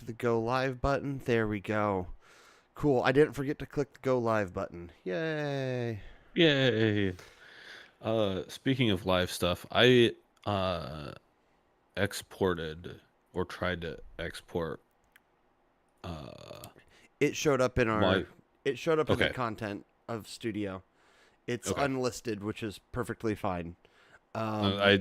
to the go live button. There we go. Cool. I didn't forget to click the go live button. Yay. Yay. Speaking of live stuff, I exported or tried to export It showed up in my the okay. content of Studio. It's Okay. unlisted, which is perfectly fine. I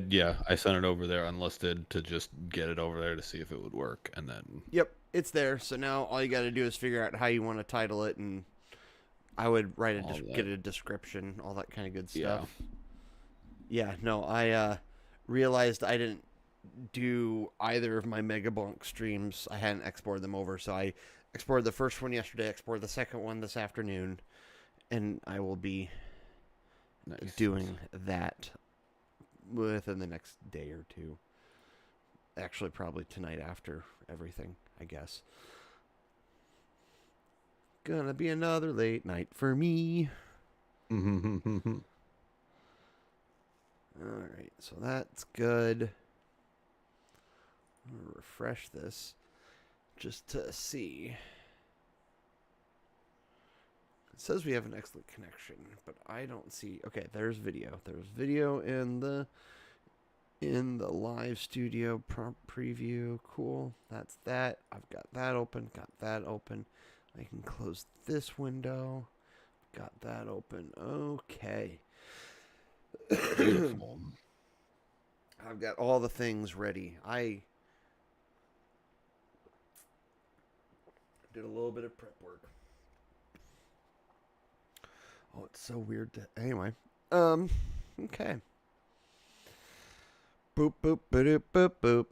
sent it over there unlisted to just get it over there to see if it would work, and then Yep, it's there. So now all you got to do is figure out how you want to title it, and I would all get that. a description, all that kind of good Yeah. stuff. Yeah, no, I realized I didn't do either of my Megabonk streams. I hadn't exported them over, so I exported the first one yesterday, exported the second one this afternoon, and I will be Nice. doing that within the next day or two. Actually, probably tonight after everything, I guess. Gonna be another late night for me. Mm-hmm. Alright, so that's good. I'm gonna refresh this just to see. It says we have an excellent connection, but I don't see. Okay, there's video. There's video in the live studio preview. Cool. That's that. I've got that open. Got that open. I can close this window. Got that open. Okay. Beautiful. I've got all the things ready. I did a little bit of prep work. Oh, it's so weird to. Anyway. Okay. Boop, boop, boop, boop, boop.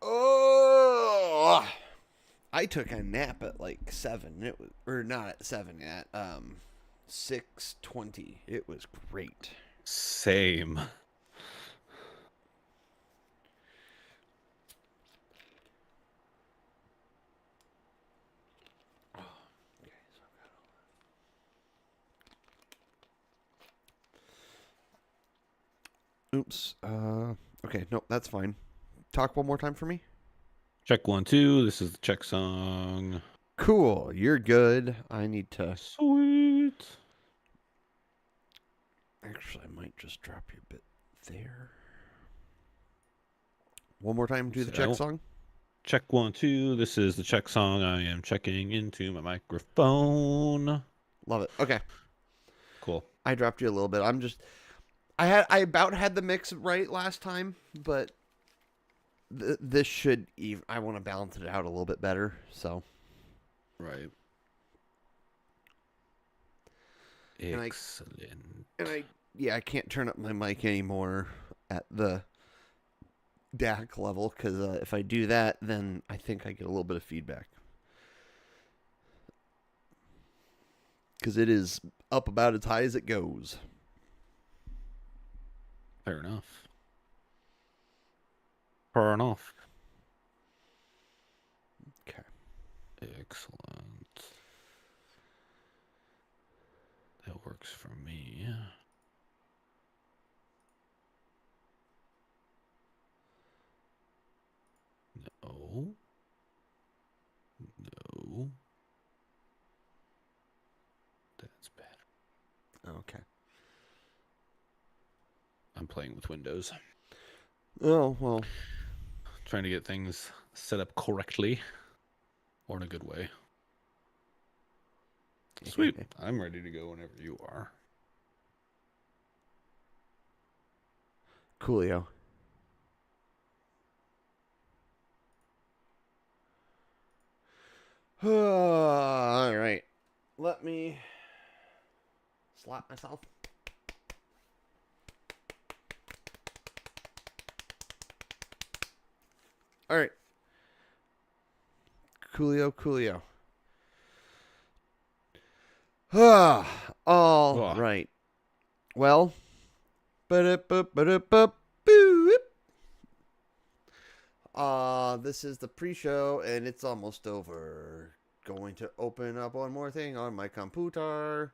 Oh! I took a nap at like 7. It was, or not at 7, at 6:20. It was great. Same. Oops. Okay, no, that's fine. Talk one more time for me. Check 1, 2. This is the check song. Cool. You're good. I need to. Sweet. Actually, I might just drop you a bit there. One more time, do the check song. Check 1, 2. This is the check song. I am checking into my microphone. Love it. Okay. Cool. I dropped you a little bit. I about had the mix right last time, but this should even. I want to balance it out a little bit better. So. Right. Excellent. I can't turn up my mic anymore at the DAC level because if I do that, then I think I get a little bit of feedback. Because it is up about as high as it goes. Fair enough. Fair enough. Okay. Excellent. That works for me. No. No. That's better. Okay. I'm playing with Windows. Oh, well. Trying to get things set up correctly. Or in a good way. Sweet. I'm ready to go whenever you are. Coolio. All right. Let me slap myself. All right. Coolio. All right. Well. This is the pre-show, and it's almost over. Going to open up one more thing on my computer.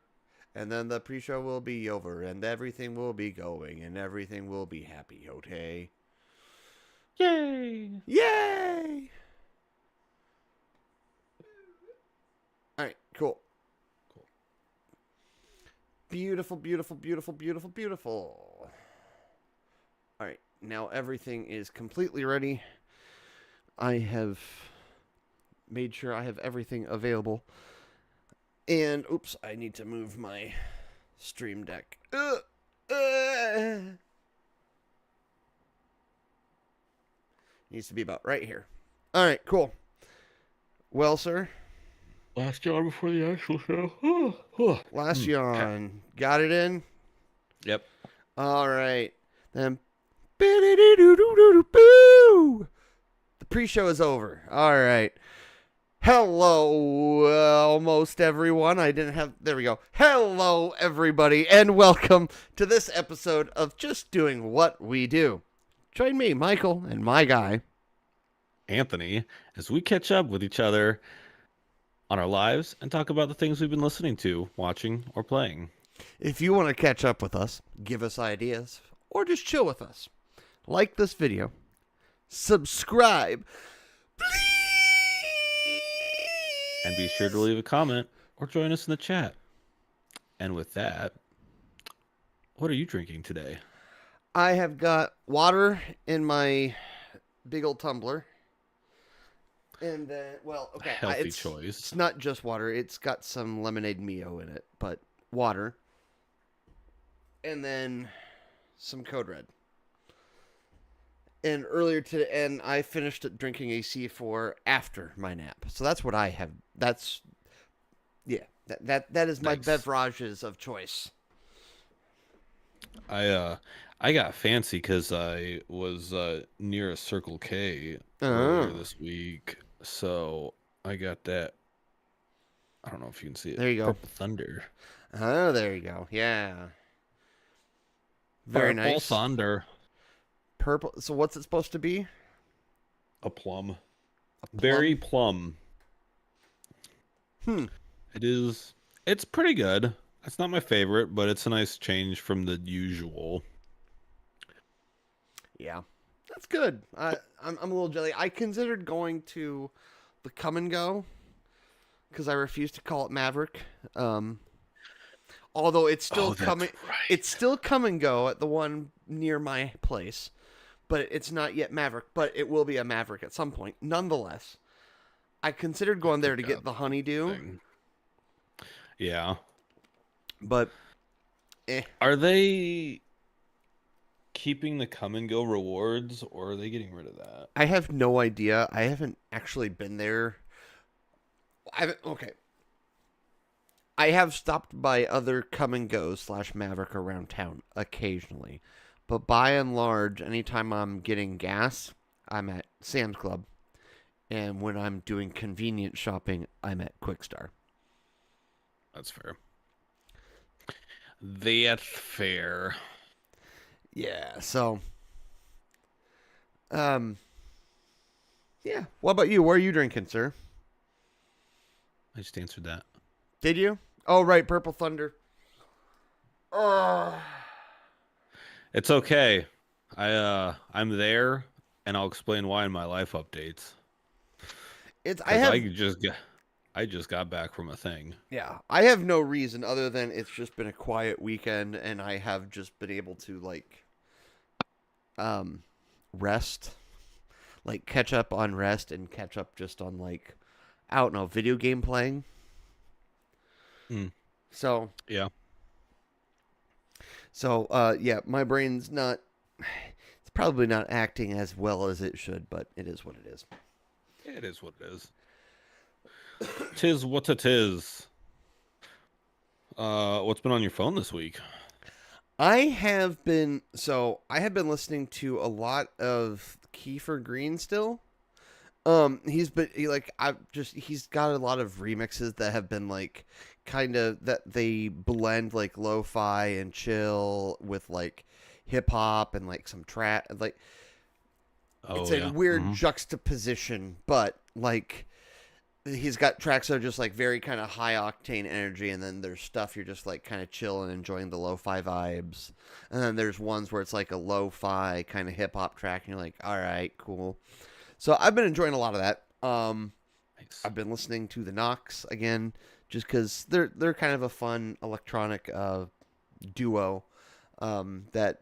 And then the pre-show will be over, and everything will be going, and everything will be happy, okay? Yay! Yay! All right, cool. Cool. Beautiful, beautiful, beautiful, beautiful, beautiful. All right, now everything is completely ready. I have made sure I have everything available. And, oops, I need to move my stream deck. Needs to be about right here. All right, cool. Well, sir. Last yawn before the actual show. Last yawn. Got it in? Yep. All right. Then. The pre-show is over. All right. Hello, almost everyone. I didn't have. There we go. Hello, everybody, and welcome to this episode of Just Doing What We Do. Join me, Michael, and my guy, Anthony, as we catch up with each other on our lives and talk about the things we've been listening to, watching, or playing. If you want to catch up with us, give us ideas, or just chill with us, like this video, subscribe, please. And be sure to leave a comment or join us in the chat. And with that, what are you drinking today? I have got water in my big old tumbler. And then, well, okay. Healthy choice. It's not just water. It's got some lemonade Mio in it, but water. And then some Code Red. And earlier today, and I finished drinking a C4 after my nap. So that's what I have. That's, yeah, that is my beverages of choice. I got fancy because I was near a Circle K earlier this week, so I got that. I don't know if you can see it. There you go. Purple Thunder. Oh, there you go. Yeah. Very nice. Purple Thunder. Purple. So what's it supposed to be? A plum. Berry plum. It is. It's pretty good. It's not my favorite, but it's a nice change from the usual. Yeah, that's good. I'm a little jelly. I considered going to the Come and Go because I refuse to call it Maverick. Although it's still coming. Right. It's still Come and Go at the one near my place, but it's not yet Maverick. But it will be a Maverick at some point. Nonetheless, I considered going there to get the honeydew. Yeah. But, Are they keeping the Come and Go rewards, or are they getting rid of that? I have no idea. I haven't actually been there. Okay. I have stopped by other Come and Go / Maverick around town occasionally. But by and large, anytime I'm getting gas, I'm at Sam's Club. And when I'm doing convenience shopping, I'm at Quick Star. That's fair. That's fair. Yeah, so yeah. What about you? What are you drinking, sir? I just answered that. Did you? Oh, right, Purple Thunder. It's okay. I'm there, and I'll explain why in my life updates. I just got back from a thing. Yeah, I have no reason other than it's just been a quiet weekend, and I have just been able to rest, catch up on rest and catch up just on I don't know, video game playing. So yeah. So yeah, my brain's not. It's probably not acting as well as it should, but it is what it is. It is what it is. 'Tis what it is. What's been on your phone this week? I have been listening to a lot of Kiefer Green still. He's got a lot of remixes that have been that they blend lo-fi and chill with hip hop and some trap it's a weird juxtaposition, but he's got tracks that are just like very kind of high octane energy, and then there's stuff you're just like kind of chilling, enjoying the lo-fi vibes, and then there's ones where it's like a lo-fi kind of hip hop track, and you're like, all right, cool. So I've been enjoying a lot of that. Nice. I've been listening to the Knox again, just because they're kind of a fun electronic duo. That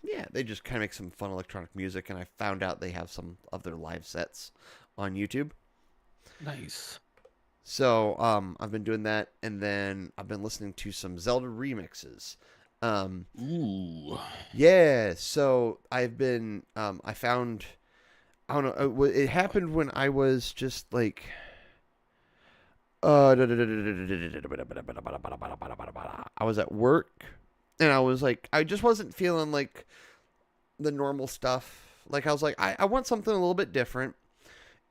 yeah, they just kind of make some fun electronic music, and I found out they have some of their live sets on YouTube. Nice. So I've been doing that, and then I've been listening to some Zelda remixes. Ooh. Yeah, so I've been I found I don't know it happened when I was just like I was at work, and I was like I just wasn't feeling like the normal stuff. Like I was like I want something a little bit different,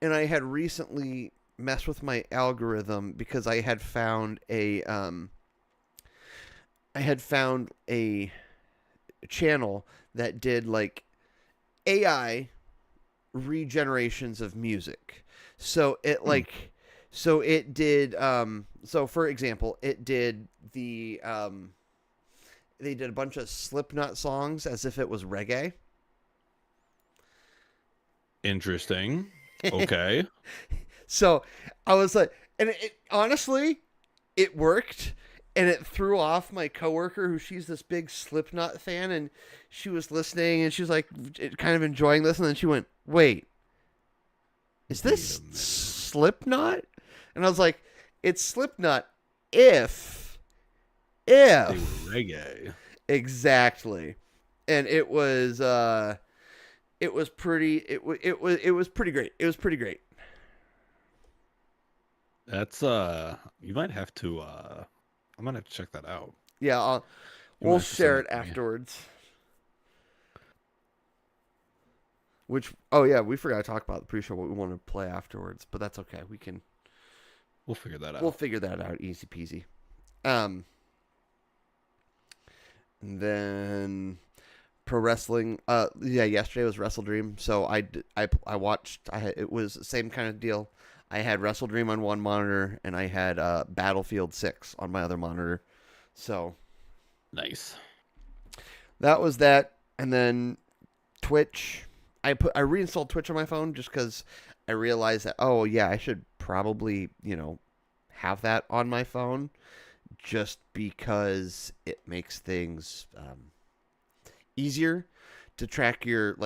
and I had recently messed with my algorithm because I had found a channel that did like AI regenerations of music. So it like so it did so for example, it did they did a bunch of Slipknot songs as if it was reggae. Interesting. Okay. So I was like, and it honestly, it worked, and it threw off my coworker, who she's this big Slipknot fan, and she was listening, and she was like, kind of enjoying this, and then she went, "Wait, is this Slipknot?" And I was like, "It's Slipknot if They were reggae. exactly," and it was pretty it was pretty great. It was pretty great. That's you might have to I'm gonna have to check that out. Yeah, You might we'll have to send share it it to me. afterwards. Which, oh yeah, we forgot to talk about the pre-show what we want to play afterwards, but that's okay. We'll figure that We'll out. figure that out, easy peasy. And then pro wrestling. Yeah, yesterday was Wrestle Dream, so I watched. It was the same kind of deal. I had Wrestle Dream on one monitor, and I had Battlefield 6 on my other monitor. So Nice. that was that, and then Twitch. I reinstalled Twitch on my phone just because I realized that I should probably have that on my phone just because it makes things easier to track your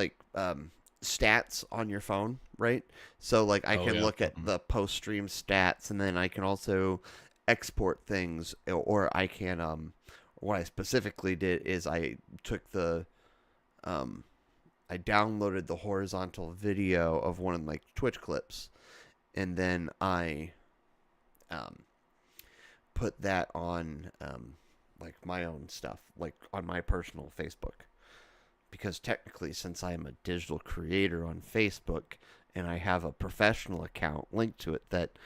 stats on your phone, right? So like I can look at the post stream stats, and then I can also export things, or I can what I specifically did is I took the I downloaded the horizontal video of one of my Twitch clips, and then I put that on like my own stuff, like on my personal Facebook. Because technically, since I am a digital creator on Facebook and I have a professional account linked to it that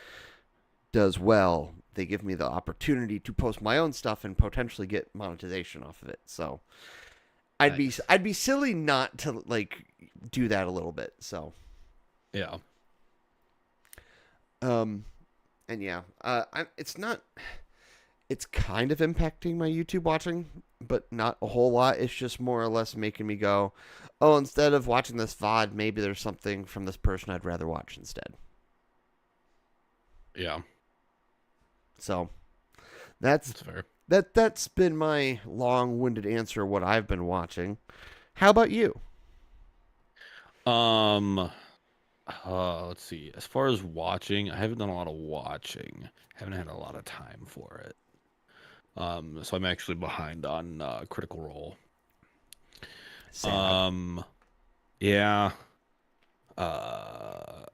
does well, they give me the opportunity to post my own stuff and potentially get monetization off of it. So Nice. I'd be silly not to like do that a little bit. So Yeah. and yeah, it's kind of impacting my YouTube watching, but not a whole lot. It's just more or less making me go, oh, instead of watching this VOD, maybe there's something from this person I'd rather watch instead. Yeah. So That's fair. that's been my long-winded answer of what I've been watching. How about you? Let's see. As far as watching, I haven't done a lot of watching. Haven't had a lot of time for it. So I'm actually behind on Critical Role. Sad. Yeah. But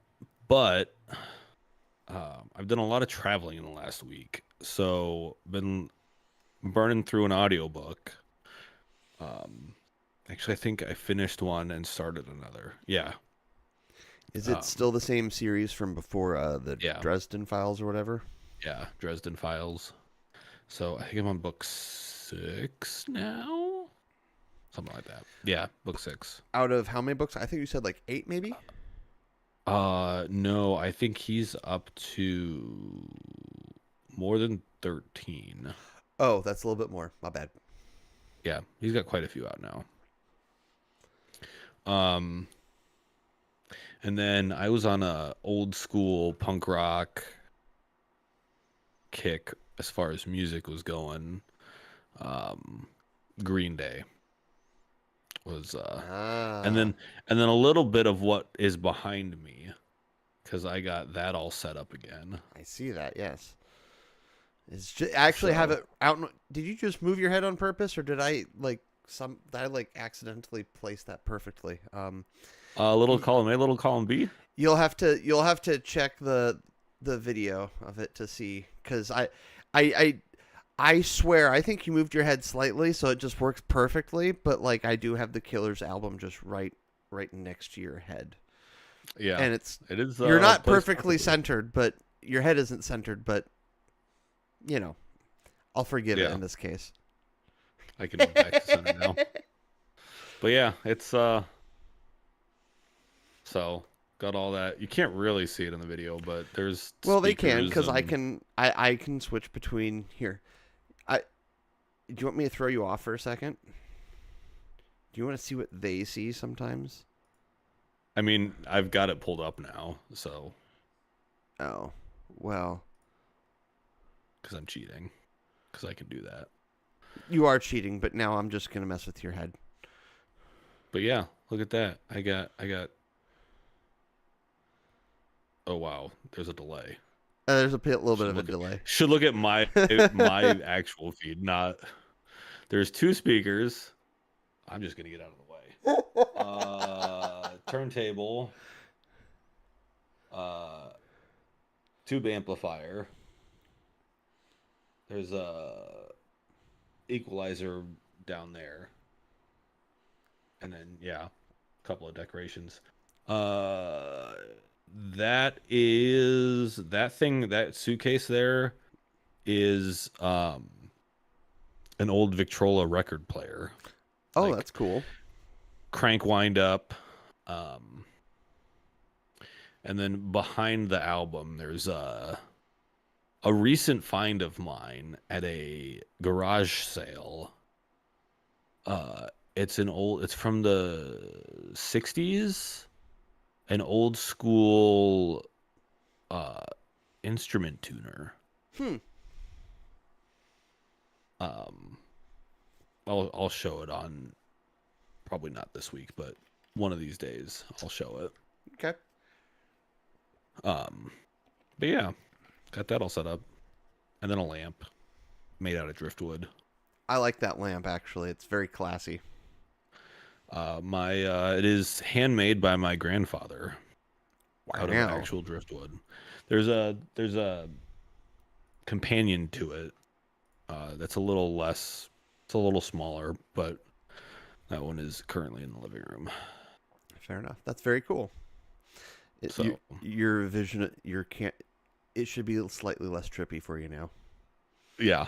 I've done a lot of traveling in the last week, so been burning through an audiobook. Actually, I think I finished one and started another. Yeah. Is it still the same series from before the Yeah. Dresden Files or whatever? Yeah, Dresden Files. So I think I'm on book 6 now, something like that. Yeah, book 6. Out of how many books? I think you said like 8, maybe. No, I think he's up to more than 13. Oh, that's a little bit more. My bad. Yeah, he's got quite a few out now. Um, and then I was on a old school punk rock kick as far as music was going. Um, Green Day was and Ah, then a little bit of what is behind me because I got that all set up again. I see that. Yes. I actually have So it out. Did you just move your head on purpose, or did I did I accidentally place that perfectly? a little Y- column A, little column B. you'll have to check the video of it to see, because I I swear I think you moved your head slightly so it just works perfectly, but like I do have the Killers album just right next to your head, Yeah, and it's it is you're not placed perfectly perfectly. centered, but your head isn't centered, but you know I'll forgive it Yeah, in this case. I can move back to center now. But yeah, it's so got all that. You can't really see it in the video, but there's Well, they can, speakers because I and can. I can switch between here. I Do you want me to throw you off for a second? Do you want to see what they see sometimes? I mean, I've got it pulled up now, so Oh, well, because I'm cheating, because I can do that. you are cheating, but now I'm just gonna mess with your head. But yeah, look at that. I got. Oh wow, there's a delay. There's a little bit Should of a look at delay. my actual feed, not. There's two speakers. I'm just gonna get out of the way. Turntable, uh, tube amplifier. There's a equalizer down there, and then yeah, a couple of decorations. Uh, that suitcase there is an old Victrola record player, Oh, like that's cool. crank wind up. Um, and then behind the album, there's a recent find of mine at a garage sale. Uh, it's from the 60s, an old school uh instrument tuner. Hmm. Um, I'll show it on, probably not this week, but one of these days I'll show it. Okay. Um, but yeah, got that all set up, and then a lamp made out of driftwood. I like that lamp actually. It's very classy. My it is handmade by my grandfather out of Wow. actual driftwood. There's a companion to it that's a little less, it's a little smaller, but that one is currently in the living room. Fair enough. That's very cool. So Your vision, your can't. It should be slightly less trippy for you now. yeah.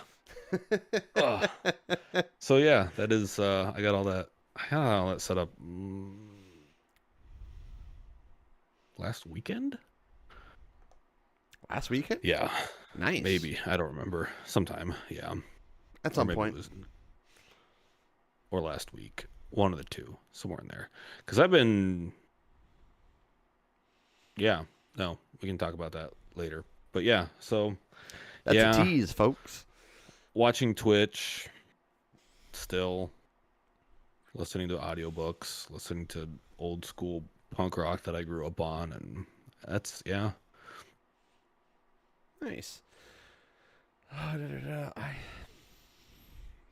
Ugh. So yeah, that is I got all that set up last weekend. Last weekend? Yeah, Nice. maybe, I don't remember. Sometime, yeah, At or some maybe it point. was, or last week. One of the two, somewhere in there. Because I've been, yeah, no, we can talk about that later. But yeah, so That's a yeah, tease, folks. watching Twitch still, listening to audiobooks, listening to old school punk rock that I grew up on, and that's yeah. Nice. Let's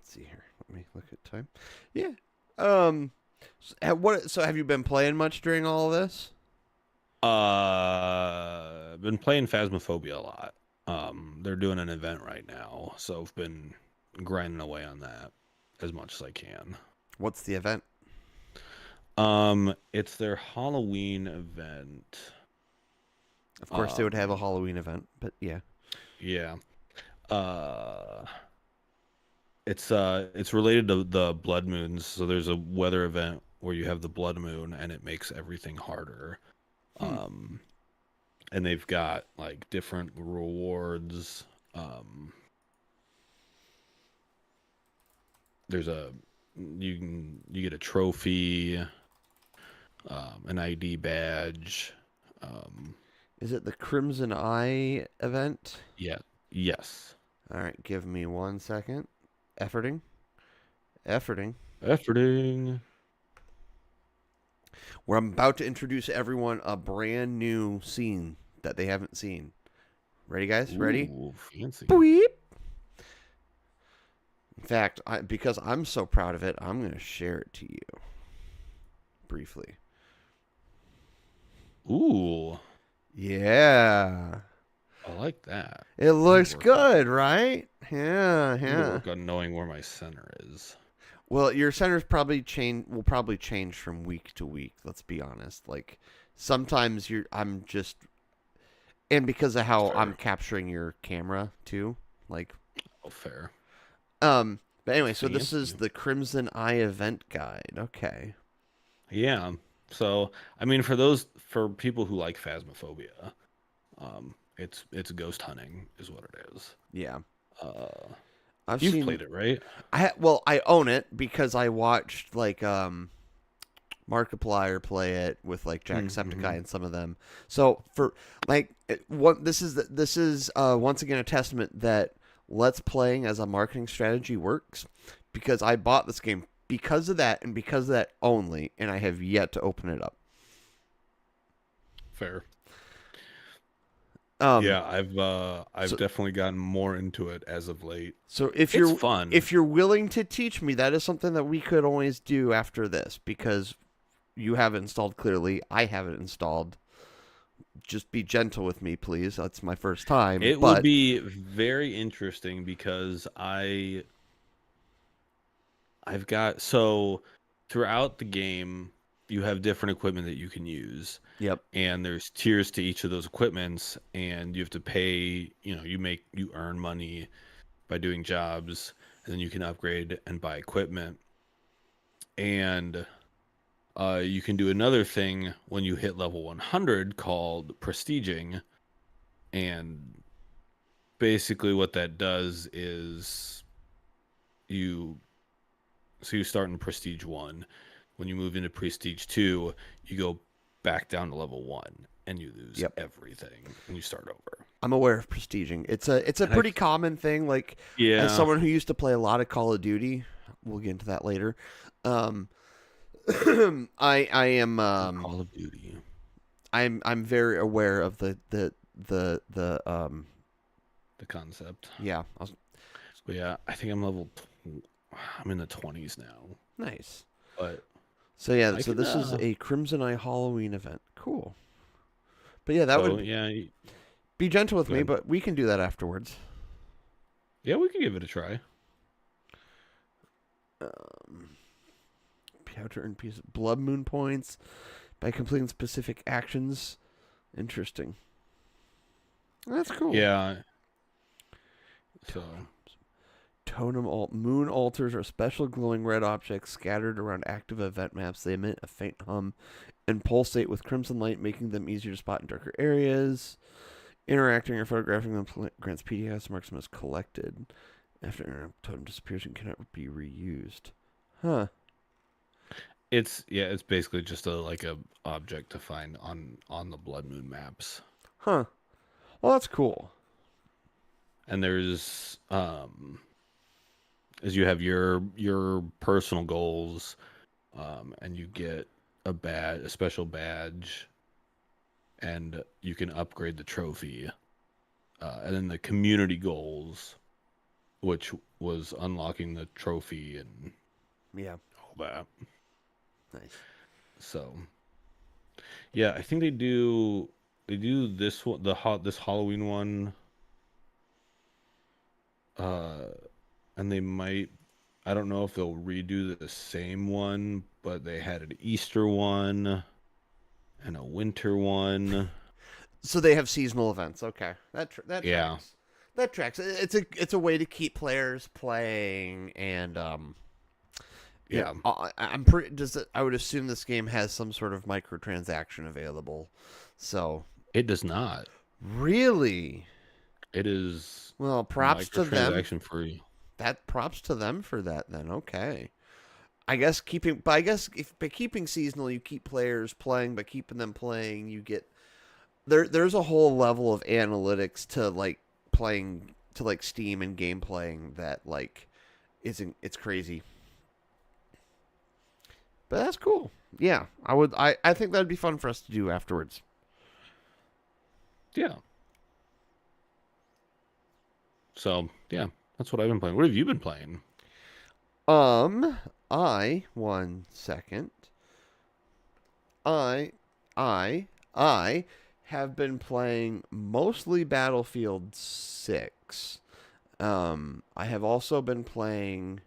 see here. Let me look at time. Yeah. So have you been playing much during all of this? I've been playing Phasmophobia a lot. They're doing an event right now, so I've been grinding away on that as much as I can. What's the event? It's their Halloween event. Of course, they would have a Um, Halloween event, but yeah. yeah. Uh, it's related to the blood moons. So there's a weather event where you have the blood moon and it makes everything harder. Um, and they've got like different rewards. There's a you get a trophy, an ID badge. Um, Is it the Crimson Eye event? yeah, yes, All right, give me 1 second. Efforting. Efforting. efforting. Where I'm about to introduce everyone a brand new scene that they haven't seen. Ready, guys? Ready? Ooh, fancy. Beep. In fact, because I'm so proud of it, I'm going to share it to you briefly. Ooh, Yeah. I like that. It looks work good, right? Yeah, I need to yeah. work on knowing where my center is. Well, your centers will probably change from week to week, let's be honest. Like sometimes I'm just and because of how I'm Fair. capturing your camera too, like Oh, fair. but anyway, so this is Fancy. the Crimson Eye event guide. Okay. Yeah. So, for people who like Phasmophobia, it's ghost hunting is what it is. Yeah. Uh, I've you've seen played it, right? I own it because I watched like Markiplier play it with like Mm-hmm. Jacksepticeye and some of them. So for like what this is once again a testament that let's playing as a marketing strategy works because I bought this game because of that and because of that only, and I have yet to open it up. Fair. Um, Yeah, I've so definitely gotten more into it as of late. so It's fun. if you're willing to teach me, that is something that we could always do after this because you have it installed clearly. I have it installed. Just be gentle with me, please. That's my first time, It will but be very interesting because I've got so throughout the game you have different equipment that you can use, yep, and there's tiers to each of those equipments, and you have to pay, you earn money by doing jobs, and then you can upgrade and buy equipment. And you can do another thing when you hit level 100 called prestiging, and basically what that does is you you start in prestige 1. When you move into prestige 2, you go back down to level 1 and you lose yep. everything and you start over. I'm aware of prestiging. It's a And I pretty common thing. Like as yeah, someone who used to play a lot of Call of Duty, we'll get into that later. Um, I am Call of Duty. I'm very aware of the The concept. yeah. But yeah, I think I'm in the 20s now. Nice. But So yeah, I so can this is a Crimson Eye Halloween event. Cool. But yeah, that so would yeah, be gentle with go me, ahead. but we can do that afterwards. Yeah, we could give it a try. Um, how to earn piece of blood moon points by completing specific actions. Interesting. That's cool. Yeah. So Moon altars are special glowing red objects scattered around active event maps. They emit a faint hum and pulsate with crimson light, making them easier to spot in darker areas. Interacting or photographing them grants PDS marks them as collected. After an totem disappears and cannot be reused. Huh. it's basically just a object to find on the blood moon maps. Huh. Well, that's cool. And there's as you have your personal goals, and you get a special badge, and you can upgrade the trophy, and then the community goals, which was unlocking the trophy and Yeah. all that. Nice. So yeah, I think they do this one, this Halloween one, uh, and they might. I don't know if they'll redo the same one, but they had an Easter one and a winter one. So they have seasonal events. Okay. That Yeah, tracks. That tracks. It's a way to keep players playing and Yeah, I'm pretty. I would assume this game has some sort of microtransaction available. So it does not. really, It is well, props to them. microtransaction free. That props to them for that. Then okay. I guess by keeping seasonal, you keep players playing, but keeping them playing, you get there's a whole level of analytics to like playing to like Steam and game playing that like isn't it's crazy. But that's cool. Yeah, I think that'd be fun for us to do afterwards. Yeah. So yeah, that's what I've been playing. What have you been playing? I one second. I have been playing mostly Battlefield 6. I have also been playing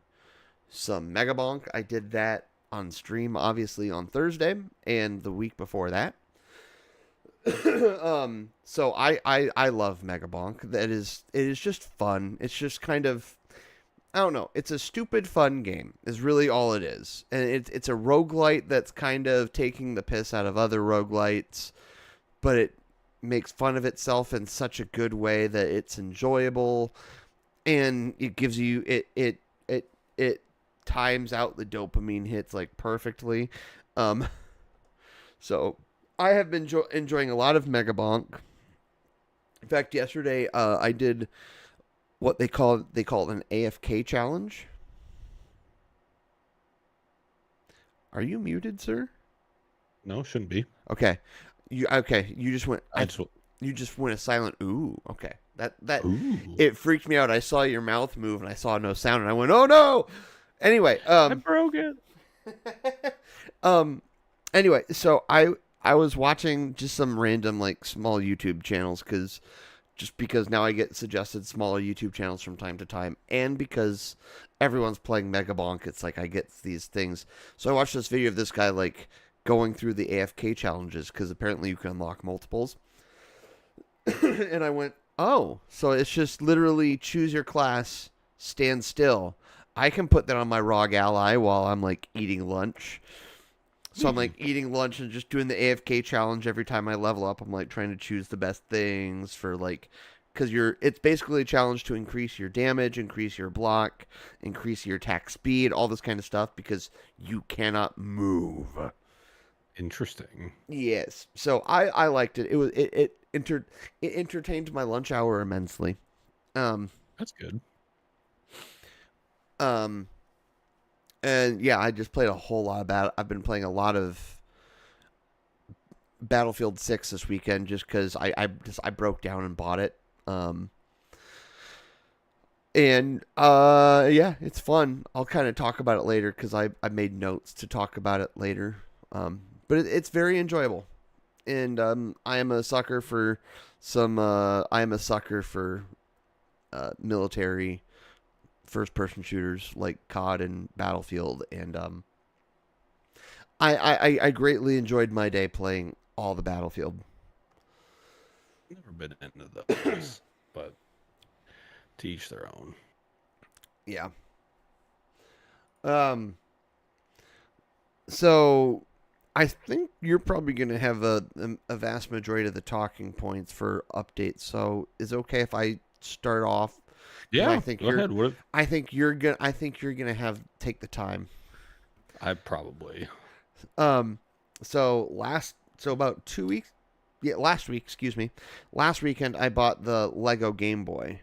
some Megabonk. I did that on stream, obviously, on Thursday and the week before that. So I love Megabonk. It is just fun. It's just kind of, I don't know. It's a stupid fun game is really all it is. And it's a roguelite that's kind of taking the piss out of other roguelites, but it makes fun of itself in such a good way that it's enjoyable, and it gives you it times out the dopamine hits like perfectly. So I have been enjoying a lot of Megabonk. In fact, yesterday I did what they call it an AFK challenge. Are you muted, sir? No, shouldn't be. Okay. You just went I just you just went a silent ooh. Okay. That ooh. it freaked me out. I saw your mouth move and I saw no sound and I went, "Oh no." Anyway, I broke it. Anyway, so I was watching just some random like small YouTube channels because now I get suggested smaller YouTube channels from time to time, and because everyone's playing Megabonk, it's like I get these things. So I watched this video of this guy like going through the AFK challenges because apparently you can unlock multiples. And I went, oh, so it's just literally choose your class, stand still. I can put that on my ROG Ally while I'm like eating lunch. So I'm like eating lunch and just doing the AFK challenge every time I level up. I'm like trying to choose the best things for like, because it's basically a challenge to increase your damage, increase your block, increase your attack speed, all this kind of stuff because you cannot move. Interesting. Yes. So I liked it. It entertained my lunch hour immensely. That's good. And yeah, I just played a whole lot of I've been playing a lot of Battlefield 6 this weekend just because I broke down and bought it. Yeah, it's fun. I'll kind of talk about it later because I made notes to talk about it later. But it's very enjoyable, and I am a sucker for military first-person shooters like COD and Battlefield, and I greatly enjoyed my day playing all the Battlefield. Never been into those, but to each their own. Yeah. So I think you're probably going to have a vast majority of the talking points for updates. So is it okay if I start off? Yeah, I think go ahead. I think you're gonna have take the time. I probably. So about 2 weeks. Yeah, last week. Excuse me. Last weekend I bought the Lego Game Boy.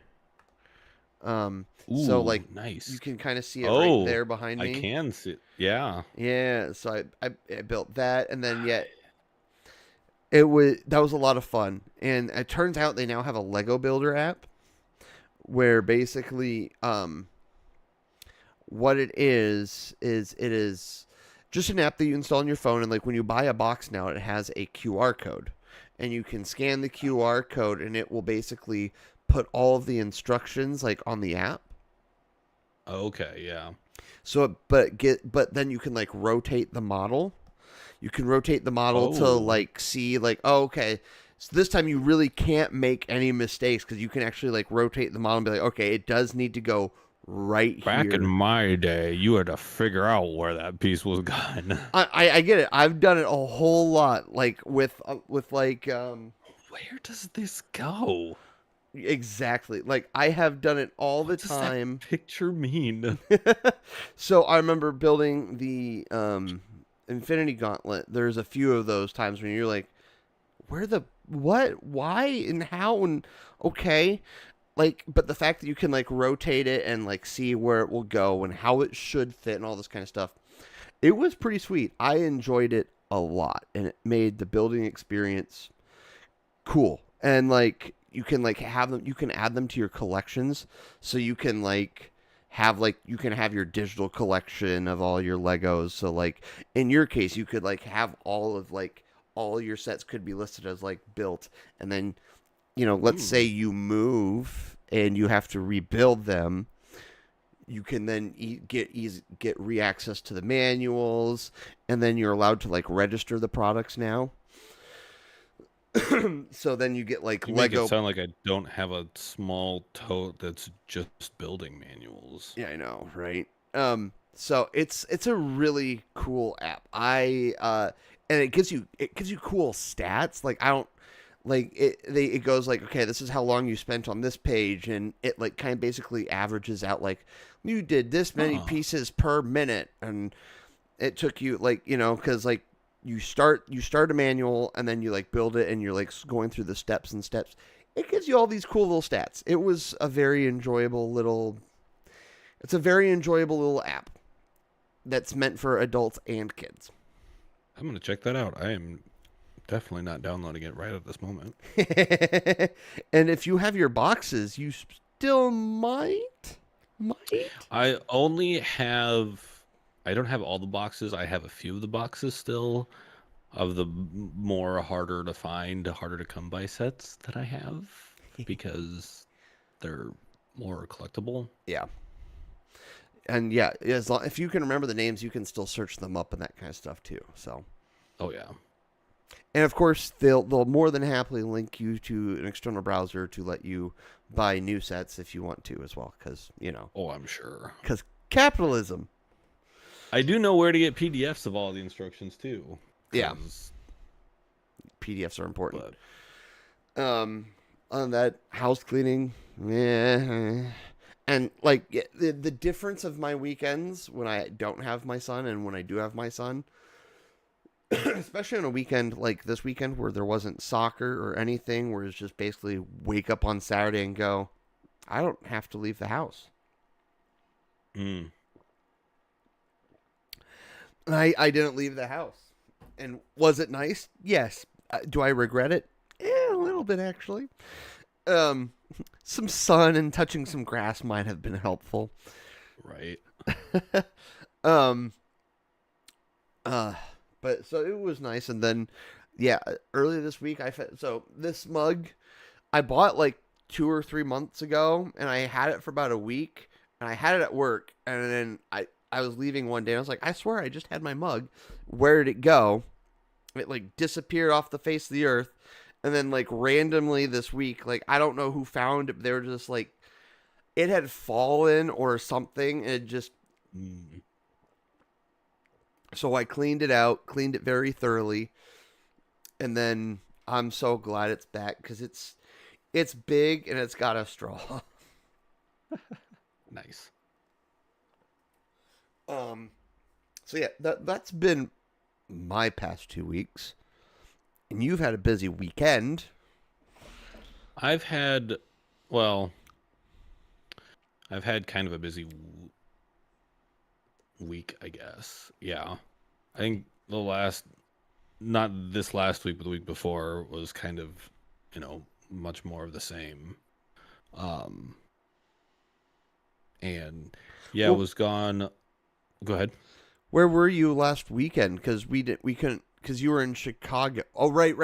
Ooh, so like nice. You can kind of see it right there behind me. I can see it. Yeah. Yeah. So I built that, and then that was a lot of fun, and it turns out they now have a Lego Builder app. Where basically, what it is just an app that you install on your phone, and like when you buy a box now, it has a QR code, and you can scan the QR code, and it will basically put all of the instructions like on the app. Okay, yeah. So, but then you can like rotate the model. You can rotate the model to like see like, oh, okay. So this time you really can't make any mistakes because you can actually like rotate the model and be like, okay, it does need to go right Back in here. my day, you had to figure out where that piece was gone. I get it. I've done it a whole lot, like with like Where does this go? exactly. Like I have done it all the What does that time. picture mean? So I remember building the Infinity Gauntlet. There's a few of those times when you're like, where the what, why, and how, and okay, like, but the fact that you can like rotate it and like see where it will go and how it should fit and all this kind of stuff, it was pretty sweet. I enjoyed it a lot, and it made the building experience cool. And like you can like have them, you can add them to your collections, so you can like you can have your digital collection of all your Legos. So like in your case, you could like have all of like all your sets could be listed as like built, and then let's say Hmm. you move and you have to rebuild them, you can then get re-access to the manuals, and then you're allowed to like register the products now. So then you get like You make it Lego. sound like I don't have a small tote that's just building manuals. Yeah, I know, right? So it's a really cool app. And it gives you cool stats. Like I don't like it goes like, okay, this is how long you spent on this page, and it like kind of basically averages out like you did this many Huh. pieces per minute, and it took you like because like you start a manual, and then you like build it, and you're like going through the steps and steps. It gives you all these cool little stats. It was a very enjoyable little it's a very enjoyable little app that's meant for adults and kids. I'm gonna check that out. I am definitely not downloading it right at this moment. And if you have your boxes, you still might. I only have. I don't have all the boxes. I have a few of the boxes still of the more harder to find, harder to come by sets that I have because they're more collectible. Yeah. And yeah, if you can remember the names, you can still search them up and that kind of stuff too. So, Oh yeah. and of course, they'll more than happily link you to an external browser to let you buy new sets if you want to as well, because Oh, I'm sure. because capitalism. I do know where to get PDFs of all the instructions too. Yeah, 'Cause- PDFs are important. but On that house cleaning, yeah, and like the difference of my weekends when I don't have my son and when I do have my son, especially on a weekend like this weekend where there wasn't soccer or anything, where it's just basically wake up on Saturday and go, I don't have to leave the house. mm, And I didn't leave the house. And was it nice? Yes. Do I regret it? Yeah, a little bit actually. Um, some sun and touching some grass might have been helpful. right. um, uh, but so it was nice. And then, yeah, earlier this week so this mug I bought like 2 or 3 months ago, and I had it for about a week, and I had it at work, and then I was leaving one day, and I was like, I swear I just had my mug. Where did it go? It like disappeared off the face of the earth, and then like randomly this week, like I don't know who found it. But they were just like it had fallen or something, and it just Mm. so I cleaned it out, cleaned it very thoroughly, and then I'm so glad it's back because it's big and it's got a straw. Nice. Um, so yeah, that's been my past 2 weeks, and you've had a busy weekend. I've had, well, I've had kind of a busy week, I guess. Yeah. I think not this last week, but the week before was kind of, much more of the same. Um, and yeah, I Well, was gone. Go ahead. where were you last weekend? Because we couldn't because you were in Chicago. Oh, right.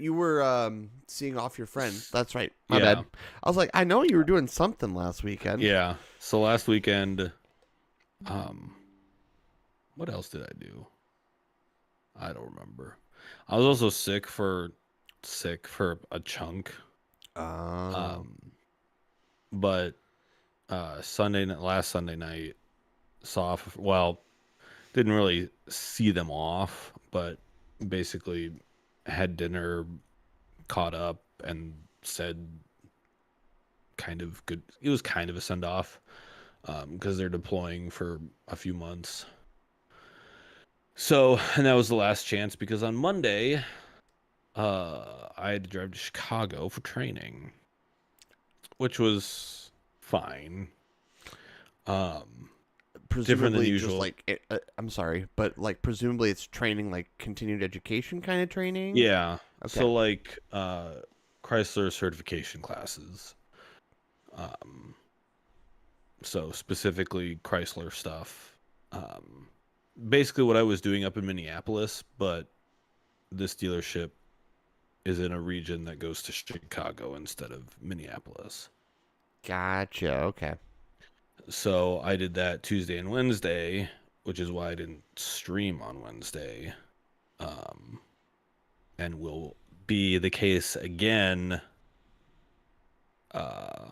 You were seeing off your friend. That's right. My Yeah. bad. I was like, I know you were doing something last weekend. Yeah. So last weekend, um, what else did I do? I don't remember. I was also sick for a chunk. Oh. But last Sunday night, well, didn't really see them off, but basically had dinner, caught up, and said kind of good. It was kind of a send off because they're deploying for a few months. So, and that was the last chance because on Monday, I had to drive to Chicago for training, which was fine. Um, Different than Presumably, just usual. like I'm sorry, but like presumably it's training, like continued education kind of training. Yeah. Okay, So like Chrysler certification classes. Um, so specifically Chrysler stuff. Um, Basically what I was doing up in Minneapolis, but this dealership is in a region that goes to Chicago instead of Minneapolis. gotcha. Okay, So I did that Tuesday and Wednesday, which is why I didn't stream on Wednesday. Um, and will be the case again uh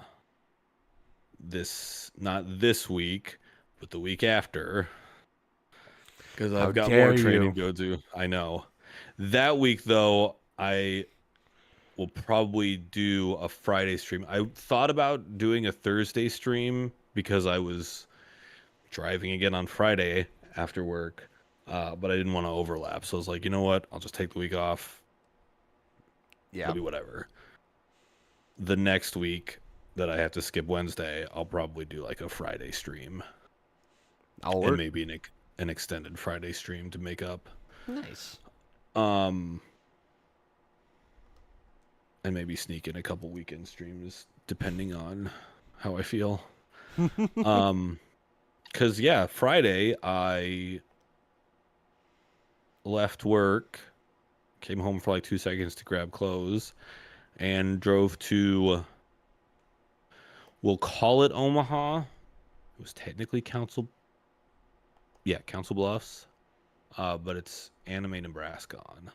not this week, but the week after, because how I've got more dare training you? to go to. I know. That week though, I will probably do a Friday stream. I thought about doing a Thursday stream because I was driving again on Friday after work. But I didn't want to overlap. So I was like, you know what? I'll just take the week off. It'll Yeah, be whatever. The next week that I have to skip Wednesday, I'll probably do like a Friday stream I'll and work. maybe an extended Friday stream to make up. Nice. Um, and maybe sneak in a couple weekend streams depending on how I feel. Um, cause yeah, Friday I left work, came home for like 2 seconds to grab clothes, and drove to, we'll call it Omaha. It was technically Council Bluffs, but it's Anime Nebraska on.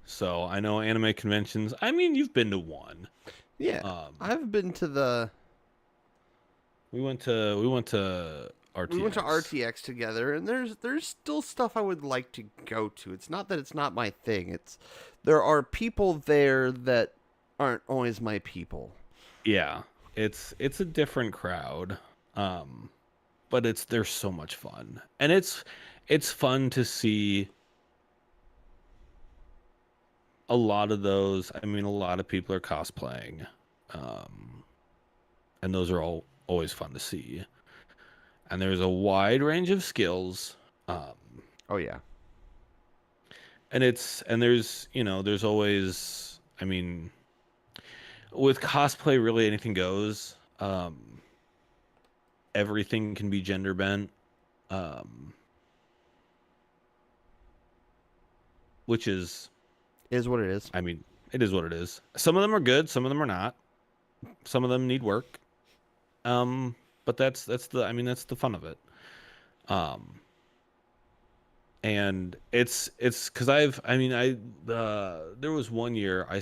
So I know anime conventions. I mean, you've been to one. Yeah, Um, I've been to the. we went to We went to RTX. RTX together, and there's still stuff I would like to go to. It's not that it's not my thing. It's there are people there that aren't always my people. Yeah, it's a different crowd. Um, but they're so much fun, and it's fun to see a lot of those. I mean, a lot of people are cosplaying, um, and those are all always fun to see. And there's a wide range of skills. Oh yeah, And there's there's always, I mean, with cosplay really anything goes. Everything can be gender bent, um which is, is what it is. I mean, it is what it is. Some of them are good, some of them are not. Some of them need work. um but that's the, I mean, that's the fun of it. um and it's because I mean, there was one year I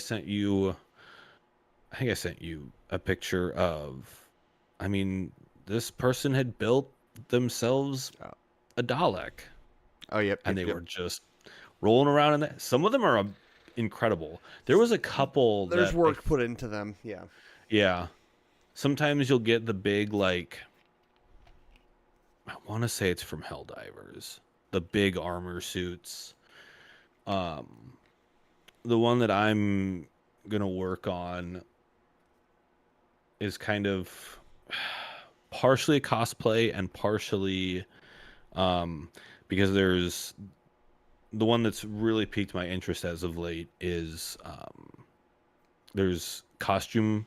think I sent you a picture of, I mean, this person had built themselves Oh, a Dalek, oh yep, and yep, they yep. were just rolling around in that. Some of them are incredible. There was a couple There's that work put into them. Yeah. yeah. Sometimes you'll get the big, like, I want to say it's from Helldivers, the big armor suits. Um, the one that I'm gonna work on is kind of partially cosplay and partially, um, because there's the one that's really piqued my interest as of late is, there's costume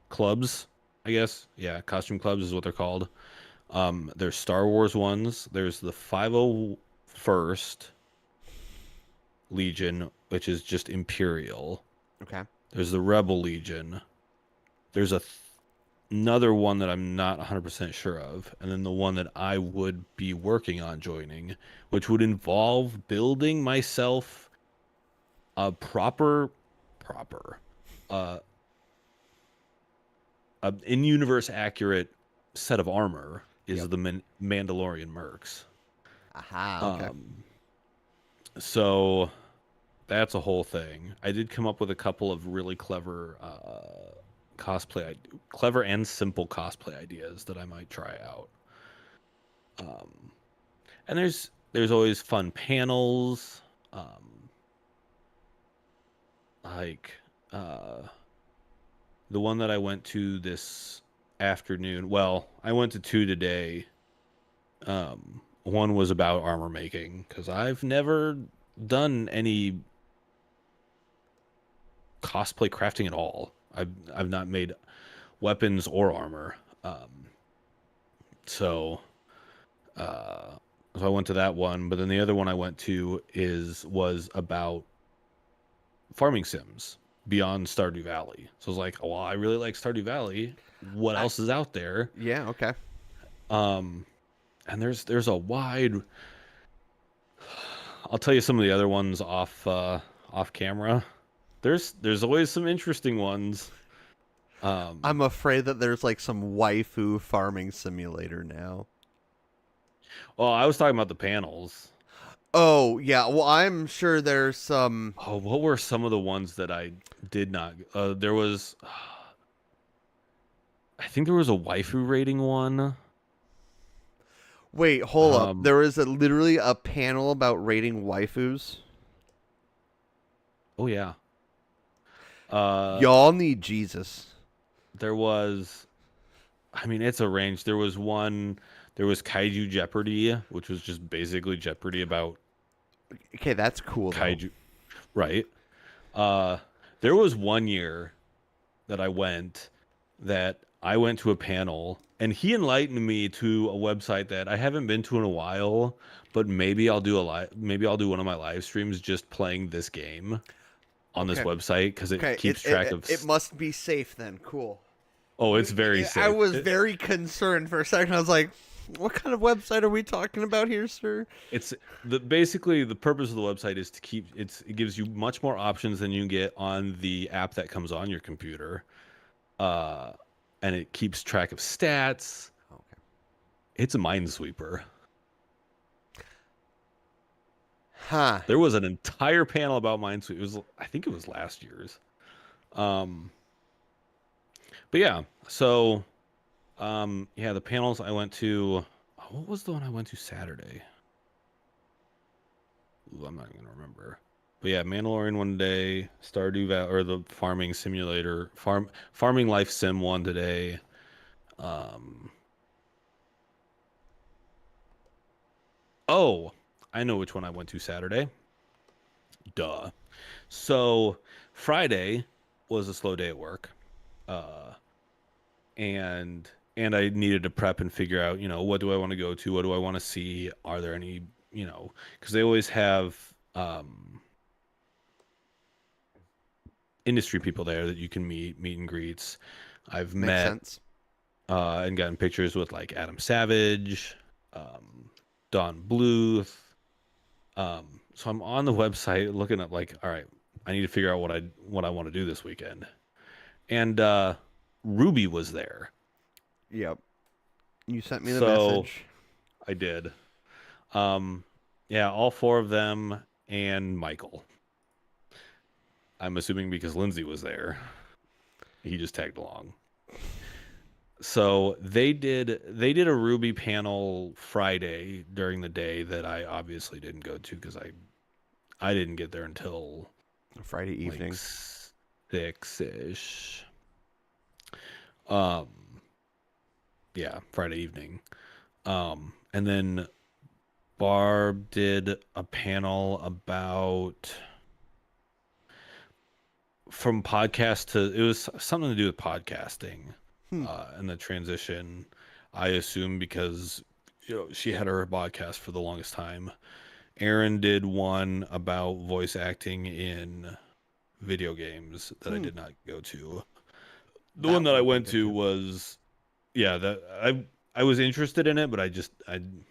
clubs, I guess. Yeah, costume clubs is what they're called. There's Star Wars ones. There's the 501st Legion, which is just Imperial. Okay. There's the Rebel Legion. There's another one that I'm not 100% sure of, and then the one that I would be working on joining, which would involve building myself a proper uh in-universe accurate set of armor is Yep. the Mandalorian mercs. Aha. Okay. So that's a whole thing. I did come up with a couple of really clever clever and simple cosplay ideas that I might try out. And there's always fun panels, like the one that I went to this afternoon. Well, I went to two today. One was about armor making because I've never done any cosplay crafting at all. I've not made weapons or armor. So uh, so I went to that one, but then the other one I went to was about farming sims beyond Stardew Valley. So I was like, well, I really like Stardew Valley. What I, else is out there? yeah. Okay. Um, and there's a wide. I'll tell you some of the other ones off camera. There's always some interesting ones. I'm afraid that there's like some waifu farming simulator now. Well, I was talking about the panels. Oh yeah. Well, I'm sure there's some. Oh, what were some of the ones that I did not? There was, I think there was a waifu rating one. Wait, hold up. Um, There is literally a panel about rating waifus. oh yeah. Uh, Y'all need Jesus. there was, I mean, it's a range. There was one. There was Kaiju Jeopardy, which was just basically Jeopardy about Okay, that's cool though. kaiju. Right. Uh, there was one year that I went to a panel and he enlightened me to a website that I haven't been to in a while, but maybe I'll do one of my live streams just playing this game on this Okay. website because it Okay, keeps track of it must be safe then. Cool. oh, it's very I safe. was very concerned for a second. I was like, "What kind of website are we talking about here, sir?" It's basically the purpose of the website is to keep it gives you much more options than you can get on the app that comes on your computer. Uh and it keeps track of stats. Okay. It's a minesweeper. Huh. There was an entire panel about minesweeper. I think it was last year's. Um but yeah, so yeah, the panels I went to, what was the one I went to Saturday? Ooh, I'm not gonna remember. But yeah, Mandalorian one day, Stardew Valley, or the farming simulator, farming life sim one today. Um, oh, I know which one I went to Saturday. Duh. So Friday was a slow day at work, uh, and I needed to prep and figure out, what do I want to go to? What do I want to see? Are there any, because they always have industry people there that you can meet and greets. I've Makes met sense. and gotten pictures with like Adam Savage, Don Bluth. So I'm on the website looking at like, all right, I need to figure out what I want to do this weekend. And Ruby was there. Yep. You sent me the So message. I did. Yeah, all four of them and Michael. I'm assuming because Lindsay was there. He just tagged along. So they did a Ruby panel Friday during the day that I obviously didn't go to because I didn't get there until Friday evening. like 6-ish. Um yeah, Friday evening. And then Barb did a panel about from podcast to, it was something to do with podcasting and the transition, I assume, because she had her podcast for the longest time. Aaron did one about voice acting in video games that I did not go to. The one that I went to was, yeah, that I was interested in it, but I don't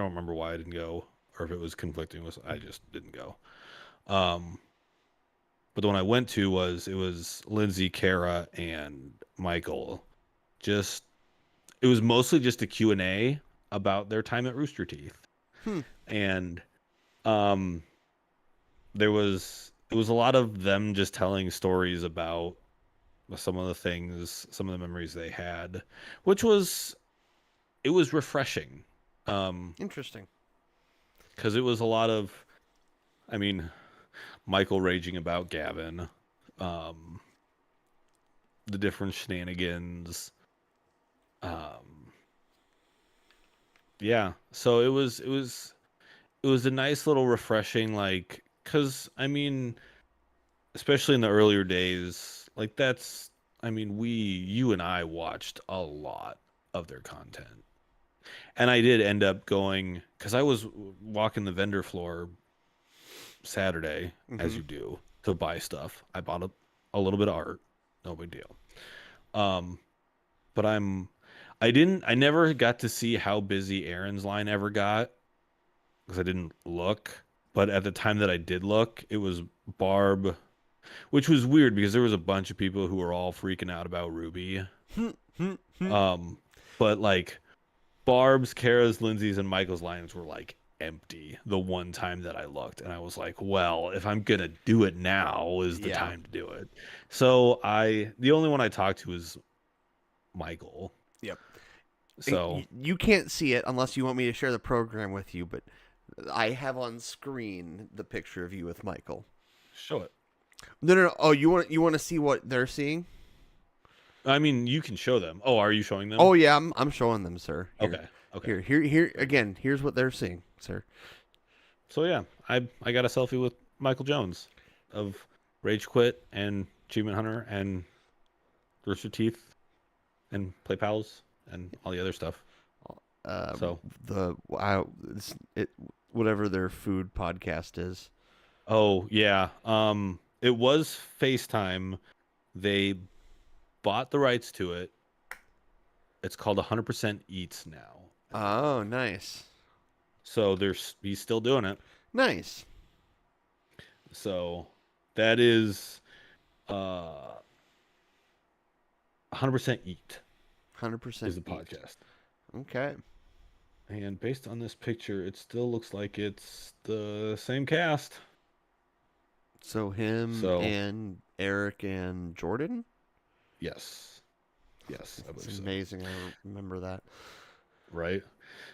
remember why I didn't go or if it was conflicting with, I just didn't go. But the one I went to was Lindsay, Kara, and Michael. Just it was mostly just a Q&A about their time at Rooster Teeth. Hmm. And um it was a lot of them just telling stories about some of the things, some of the memories they had, which was it was refreshing. Interesting. Because it was a lot of, I mean, Michael raging about Gavin, um, the different shenanigans. Um, yeah, so it was a nice little refreshing, like, because I mean, especially in the earlier days, like that's, I mean, you and I watched a lot of their content. And I did end up going, because I was walking the vendor floor Saturday, as Mm-hmm. you do, to buy stuff. I bought a little bit of art, no big deal. Um, but I never got to see how busy Aaron's line ever got because I didn't look. But at the time that I did look, it was Barb, which was weird because there was a bunch of people who were all freaking out about Ruby. Um, but like Barb's, Kara's, Lindsay's, and Michael's lines were like empty the one time that I looked, and I was like, well, if I'm gonna do it now is the Yeah. time to do it. So the only one I talked to was Michael. Yep. So You can't see it unless you want me to share the program with you, but I have on screen the picture of you with Michael. show it. No. Oh, you want to see what they're seeing? I mean, you can show them. Oh, are you showing them? Oh yeah, I'm showing them, sir. Here, Okay. Okay. here again. Here's what they're seeing, sir. So yeah, I got a selfie with Michael Jones of Rage Quit and Achievement Hunter and Rooster Teeth and Play Pals and all the other stuff. So The wow, it whatever their food podcast is. oh yeah, it was FaceTime. They bought the rights to it. It's called 100% Eats now. Oh, nice, So he's still doing it. nice. So that is 100% Eat 100% is the podcast. Okay. And based on this picture, it still looks like it's the same cast. So him So and Eric and Jordan. yes, yes, I It's believe so. amazing. I remember that. Right.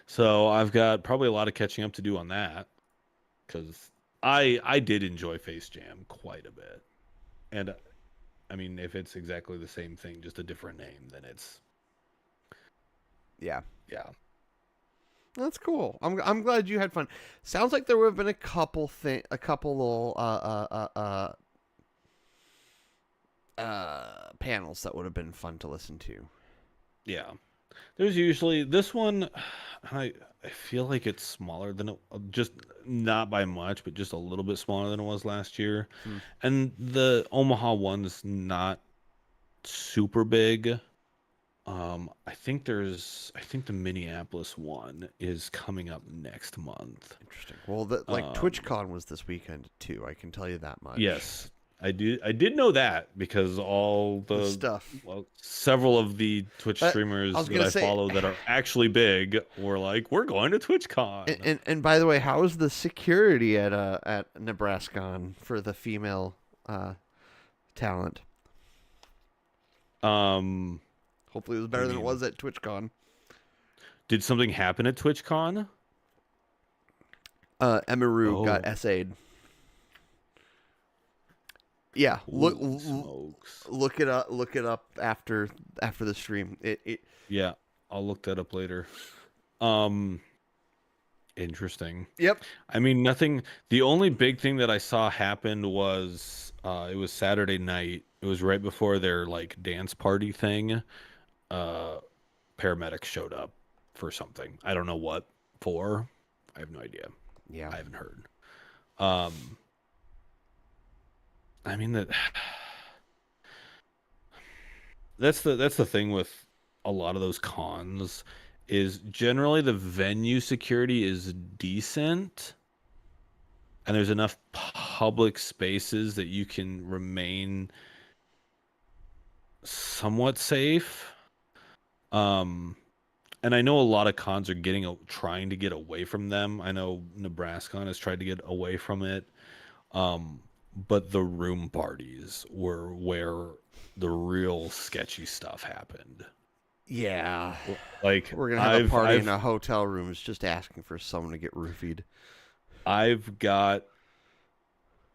So I've got probably a lot of catching up to do on that because I did enjoy Face Jam quite a bit, and I mean if it's exactly the same thing, just a different name, then it's Yeah. yeah. That's cool. I'm glad you had fun. Sounds like there would have been a couple little panels that would have been fun to listen to. Yeah. There's usually this one. I feel like it's smaller than just not by much, but just a little bit smaller than it was last year. Hmm. And the Omaha one's not super big. I think the Minneapolis one is coming up next month. Interesting. Well, TwitchCon was this weekend too. I can tell you that much. Yes, I did know that because all The stuff. well, several of the Twitch But streamers I was that gonna I say- follow that are actually big were like, "We're going to TwitchCon." And by the way, how is the security at Nebraska for the female talent? Hopefully, it was better than it was at TwitchCon. Did something happen at TwitchCon? Emiru got SA'd. Yeah, Holy smokes. look it up. Look it up after the stream. Yeah, I'll look that up later. Interesting. Yep. I mean, nothing. The only big thing that I saw happened was it was Saturday night. It was right before their like dance party thing. Paramedics showed up for something. I don't know what for. I have no idea. Yeah. I haven't heard. I mean that's the thing with a lot of those cons is generally the venue security is decent, and there's enough public spaces that you can remain somewhat safe. Um, and I know a lot of cons are trying to get away from them. I know Nebraska has tried to get away from it. Um, but the room parties were where the real sketchy stuff happened. Yeah. Like We're gonna have a I've party in I've a hotel room is just asking for someone to get roofied. I've got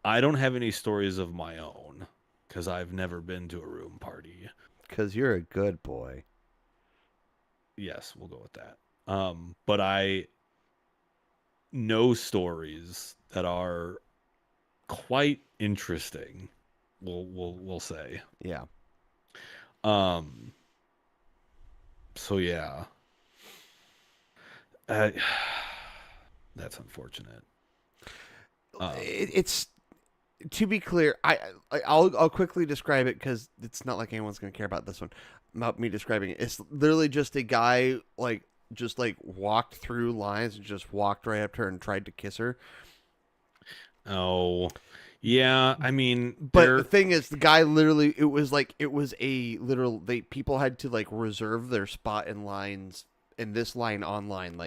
I don't have any stories of my own because I've never been to a room party. Because you're a good boy. Yes, we'll go with that. But I know stories that are quite interesting. We'll say. Yeah. Um. So yeah, uh, that's unfortunate. It's to be clear. I'll quickly describe it because it's not like anyone's gonna care about this one. About me describing it, it's literally just a guy just walked through lines and just walked right up to her and tried to kiss her. Oh, yeah. I mean, But the thing is, the guy literally, it was a literal, people had to reserve their spot in lines in this line online,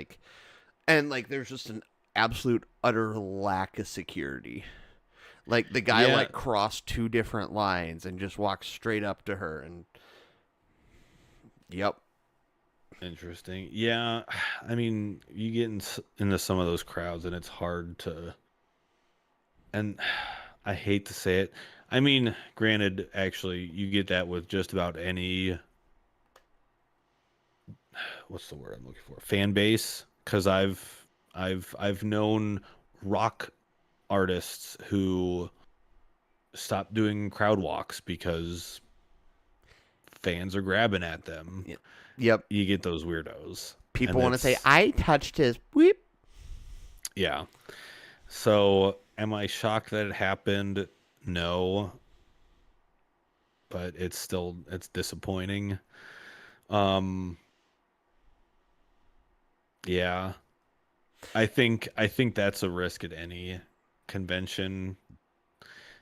and there's just an absolute utter lack of security. Like the guy yeah, crossed two different lines and just walked straight up to her, and yep. interesting. Yeah, I mean, you get into some of those crowds, and it's hard to. And I hate to say it. I mean, granted, actually, you get that with just about any. What's the word I'm looking for? Fan base, because I've known rock artists who stopped doing crowd walks because fans are grabbing at them. Yep. You get those weirdos. And People want to say, I touched his whip. yeah. So am I shocked that it happened? No. But it's disappointing. Um yeah. I think that's a risk at any convention,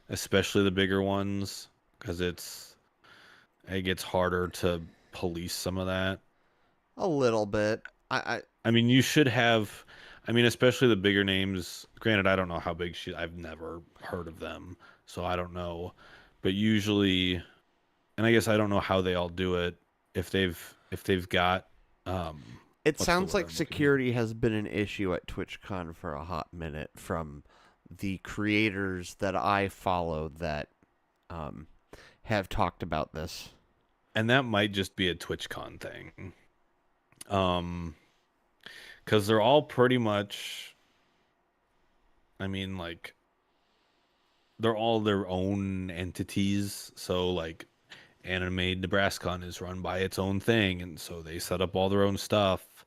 especially the bigger ones, because it gets harder to police some of that. A little bit. I I mean, you should have. I mean, especially the bigger names. Granted, I don't know how big I've never heard of them, so I don't know. But usually, and I guess I don't know how they all do it. If they've got, It what's the sounds word like I'm looking for? security has been an issue at TwitchCon for a hot minute from the creators that I follow that um, have talked about this. And that might just be a TwitchCon thing. Um, because they're all pretty much. I mean, like they're all their own entities. So like Anime Nebrascon is run by its own thing, and so they set up all their own stuff.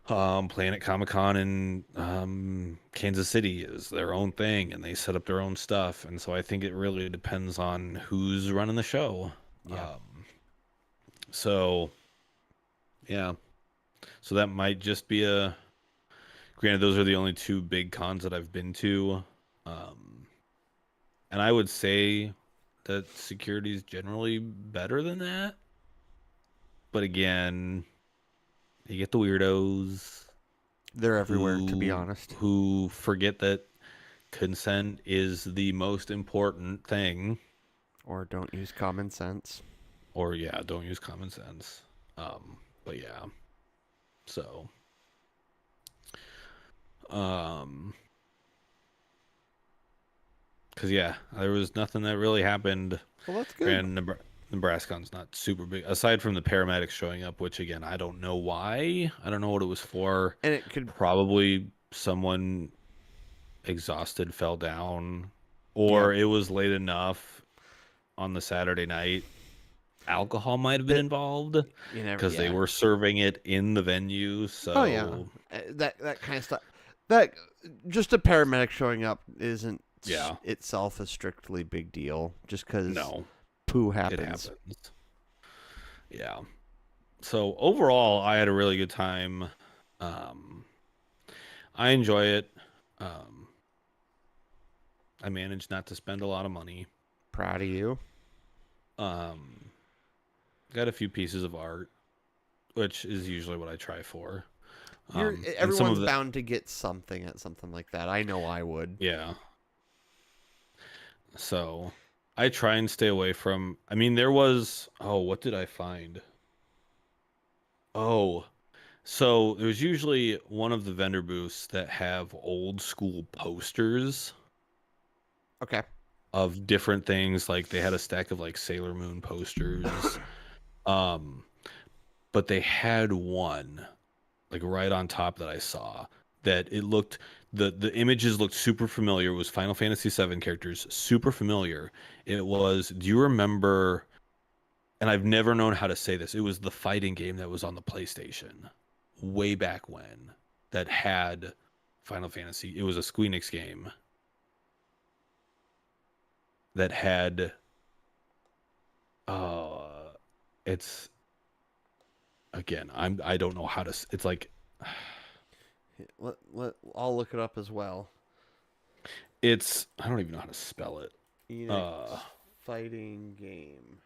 Planet Comic Con in Kansas City is their own thing, and they set up their own stuff. And so I think it really depends on who's running the show. Yeah. So yeah, so that might just be a. Granted, those are the only two big cons that I've been to, um, and I would say that security is generally better than that. But again, you get the weirdos They're everywhere, to be who honest. who forget that consent is the most important thing, Or don't use common sense. or yeah, don't use common sense. But yeah, so um, because yeah, there was nothing that really happened. Well, that's good. And Nebraska's not super big, aside from the paramedics showing up, which again, I don't know why. I don't know what it was for. And it could, Probably someone exhausted fell down, yeah. or it was late enough on the Saturday night. Alcohol might have been involved You never, because they yeah. were serving it in the venue. So Oh yeah, that kind of stuff. That just a paramedic showing up isn't yeah, itself a strictly big deal. Just because no, poo it happens. happens. Yeah. So overall, I had a really good time. Um, I enjoy it. Um, I managed not to spend a lot of money. Proud of you. Um, got a few pieces of art, which is usually what I try for. And some Everyone's of the bound to get something at something like that. I know I would. yeah. So I try and stay away from. I mean, there was. Oh, what did I find? Oh, so there's usually one of the vendor booths that have old school posters Okay. of different things. Like they had a stack of like Sailor Moon posters. Um, but they had one like right on top that I saw that it looked the images looked super familiar. It was Final Fantasy VII characters, super familiar. It was, do you remember, and I've never known how to say this, it was the fighting game that was on the PlayStation way back when that had Final Fantasy. It was a Squeenix game that had uh it's again, I don't know how to it's like I'll look it up as well. it's I don't even know how to spell it. Enix Uh fighting game.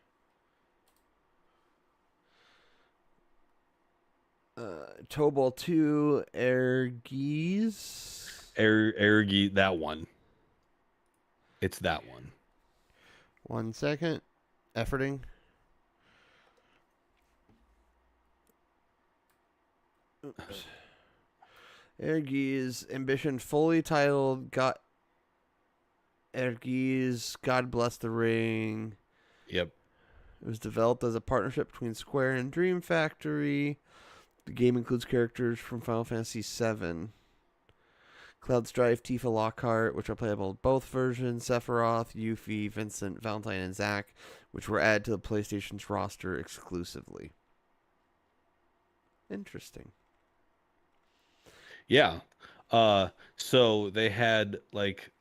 Tobal 2 Ergies. Ergi, that one. It's that one. 1 second. Efforting. Oops. Ergies ambition fully titled God Ergies God Bless the Ring. Yep. It was developed as a partnership between Square and Dream Factory. The game includes characters from Final Fantasy VII. Cloud Strife, Tifa Lockhart, which are playable in both versions, Sephiroth, Yuffie, Vincent, Valentine, and Zack, which were added to the PlayStation's roster exclusively. Interesting. Yeah. So they had like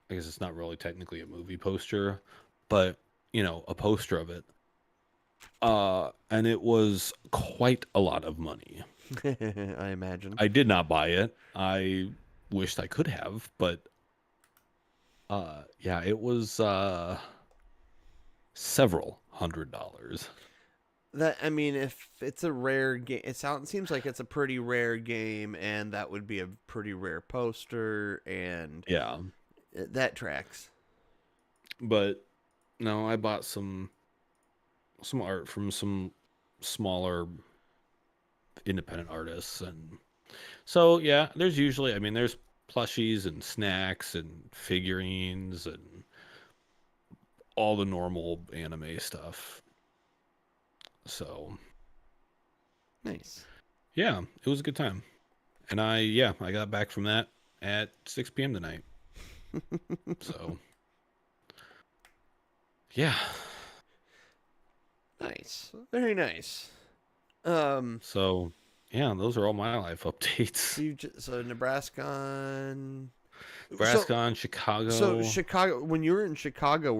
I guess it's not really technically a movie poster, but you know, a poster of it. And it was quite a lot of money. I imagine. I did not buy it. I wished I could have, but yeah, it was several $100s. That I mean, if it's a rare game, seems like it's a pretty rare game, and that would be a pretty rare poster, and Yeah. that tracks. But no, I bought some art from some smaller independent artists, and so yeah, there's usually I mean there's plushies and snacks and figurines and all the normal anime stuff. So Nice. yeah, it was a good time. And I got back from that at 6 p.m. tonight. So yeah. Nice. Very nice. So yeah, those are all my life updates. So Nebraska. Nebraska So and so Chicago. Chicago. When you were in Chicago,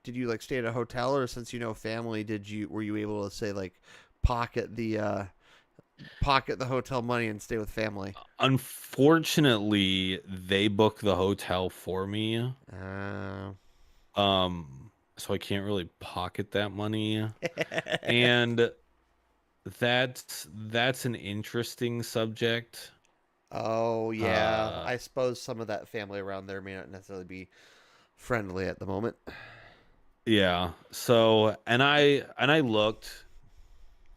did you like stay at a hotel, or since you know family, were you able to say like pocket the hotel money and stay with family? Unfortunately, they booked the hotel for me. Uh, So I can't really pocket that money. And that's an interesting subject. oh yeah, Uh I suppose some of that family around there may not necessarily be friendly at the moment. yeah. So and I looked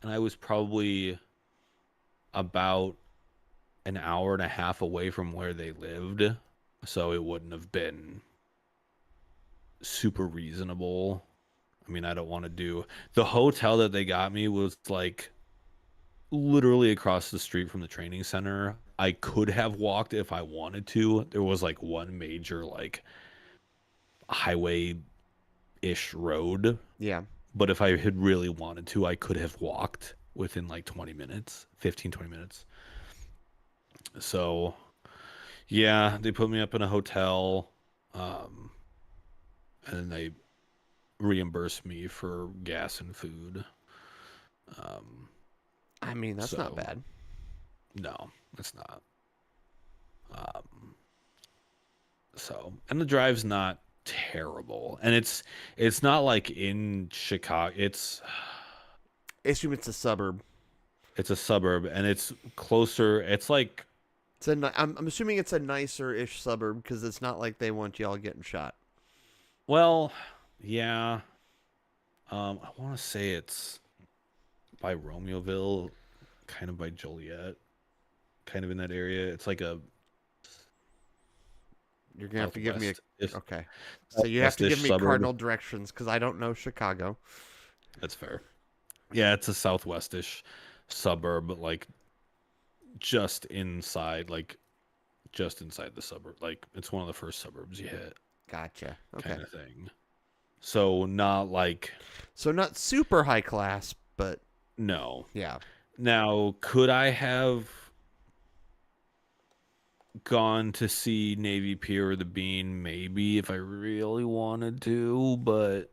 and I was probably about an hour and a half away from where they lived. So it wouldn't have been super reasonable. I mean, I don't want to do the hotel that they got me was like literally across the street from the training center. I could have walked if I wanted to. There was like one major like highway ish road, Yeah. but if I had really wanted to, I could have walked within like 20 minutes, 15, 20 minutes. So, yeah, they put me up in a hotel um and then they reimbursed me for gas and food. Um I mean, that's not so bad. no, it's not. Um So, and the drive's not terrible. And it's not like in Chicago. I assume it's a suburb. It's a suburb and it's closer. It's like, I'm assuming it's a nicer-ish suburb because it's not like they want y'all getting shot. well, yeah. I want to say it's by Romeoville, kind of by Joliet, kind of in that area. It's like a You're gonna have to give me a if okay. So you have to give southwestish me suburb. cardinal directions because I don't know Chicago. That's fair. Yeah, it's a southwestish suburb, like just inside the suburb. Like it's one of the first suburbs you hit, Gotcha. Okay. kind of thing. So not like So not super high class, but no. yeah. Now, could I have gone to see Navy Pier or the Bean? Maybe if I really wanted to, but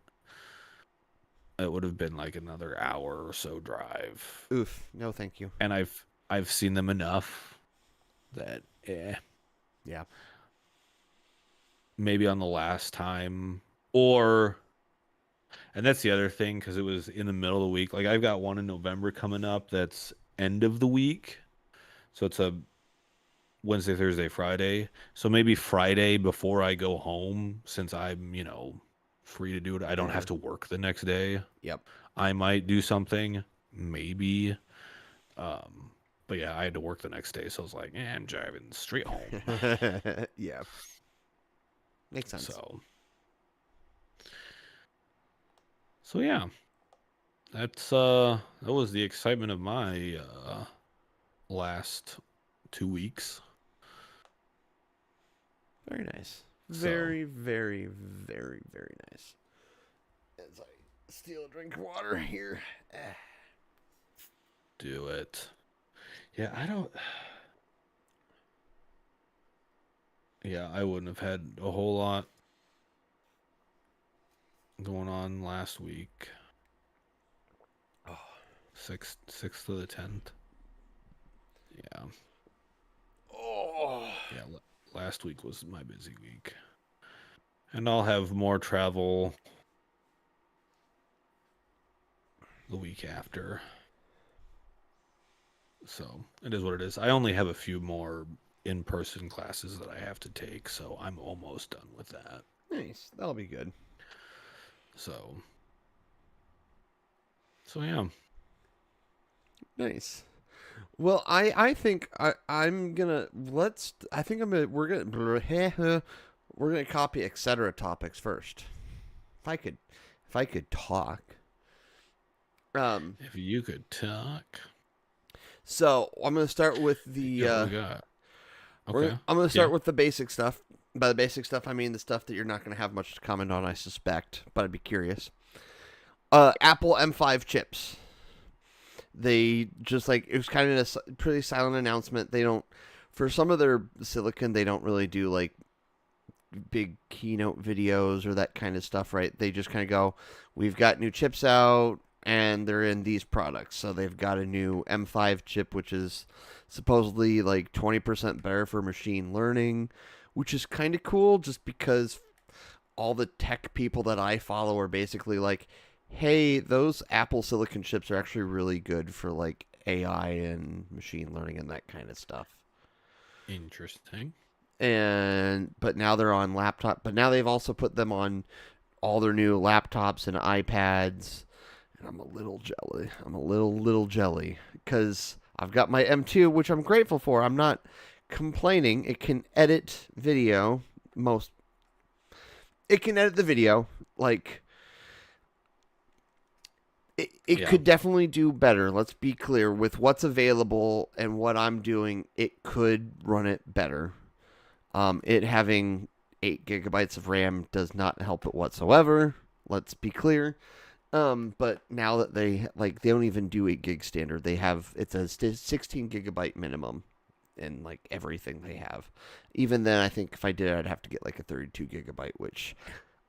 it would have been like another hour or so drive. Oof. No, thank you. And I've seen them enough that Yeah. maybe on the last time or and that's the other thing because it was in the middle of the week. Like I've got one in November coming up that's end of the week. So it's a Wednesday, Thursday, Friday. So maybe Friday before I go home, since I'm, free to do it. I don't have to work the next day. Yep. I might do something, maybe. But yeah, I had to work the next day, so I was like, I'm driving straight home. Yeah. Makes sense. So yeah. That was the excitement of my last 2 weeks. Very nice. Very, very, very, very nice. As I steal a drink of water here. Do it. Yeah, I don't. Yeah, I wouldn't have had a whole lot going on last week. Oh. 6th to the 10th. Yeah. Oh. Yeah, last week was my busy week. And I'll have more travel the week after. So it is what it is. I only have a few more in-person classes that I have to take, so I'm almost done with that. Nice. That'll be good. So yeah. Nice. Well, I think I'm gonna we're gonna copy etc. topics first. If I could talk. If you could talk. So I'm gonna start with the. Yeah, we got. Okay. I'm gonna start with the basic stuff. By the basic stuff, I mean the stuff that you're not gonna have much to comment on, I suspect, but I'd be curious. Apple M5 chips. They just it was kind of a pretty silent announcement. They don't, for some of their silicon, they don't really do like big keynote videos or that kind of stuff, right? They just kind of go, we've got new chips out and they're in these products. So they've got a new M5 chip, which is supposedly like 20% better for machine learning, which is kind of cool just because all the tech people that I follow are basically like, hey, those Apple silicon chips are actually really good for like AI and machine learning and that kind of stuff. Interesting. But now they're on laptop. But now they've also put them on all their new laptops and iPads. And I'm a little jelly. I'm a little jelly because I've got my M2, which I'm grateful for. I'm not complaining. It can edit video. It can edit the video like. It could definitely do better. Let's be clear. With what's available and what I'm doing, it could run it better. It having 8 gigabytes of RAM does not help it whatsoever. Let's be clear. But now that they don't even do 8 gig standard. It's a 16 gigabyte minimum in like everything they have. Even then, I think if I did, I'd have to get like a 32 gigabyte, which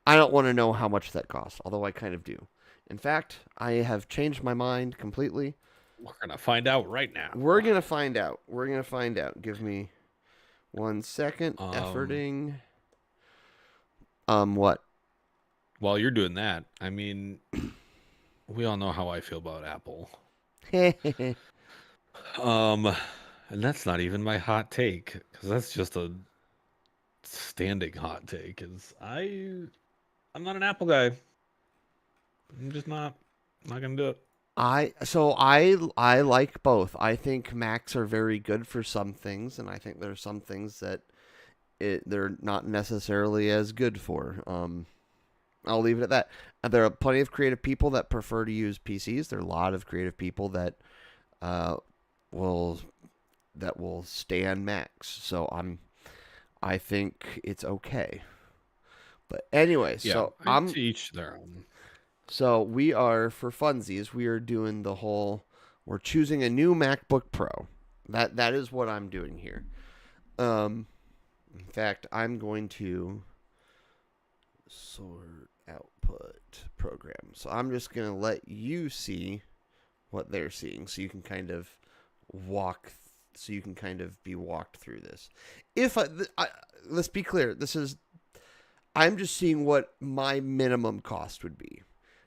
I don't want to know how much that costs, although I kind of do. In fact, I have changed my mind completely. We're going to find out right now. We're going to find out. Give me 1 second. Efforting. What? While you're doing that, I mean, we all know how I feel about Apple. Um, and that's not even my hot take, because that's just a standing hot take. I'm not an Apple guy. I'm just not gonna do it. I like both. I think Macs are very good for some things, and I think there's some things that they're not necessarily as good for. I'll leave it at that. There are plenty of creative people that prefer to use PCs. There are a lot of creative people that uh, will stay on Macs. So I think it's okay. But anyway, Yeah, to each their own. so we are for funsies. We are doing the whole. We're choosing a new MacBook Pro. That is what I'm doing here. In fact, I'm going to sort output program. So I'm just going to let you see what they're seeing, so you can kind of be walked through this. Let's be clear, I'm just seeing what my minimum cost would be.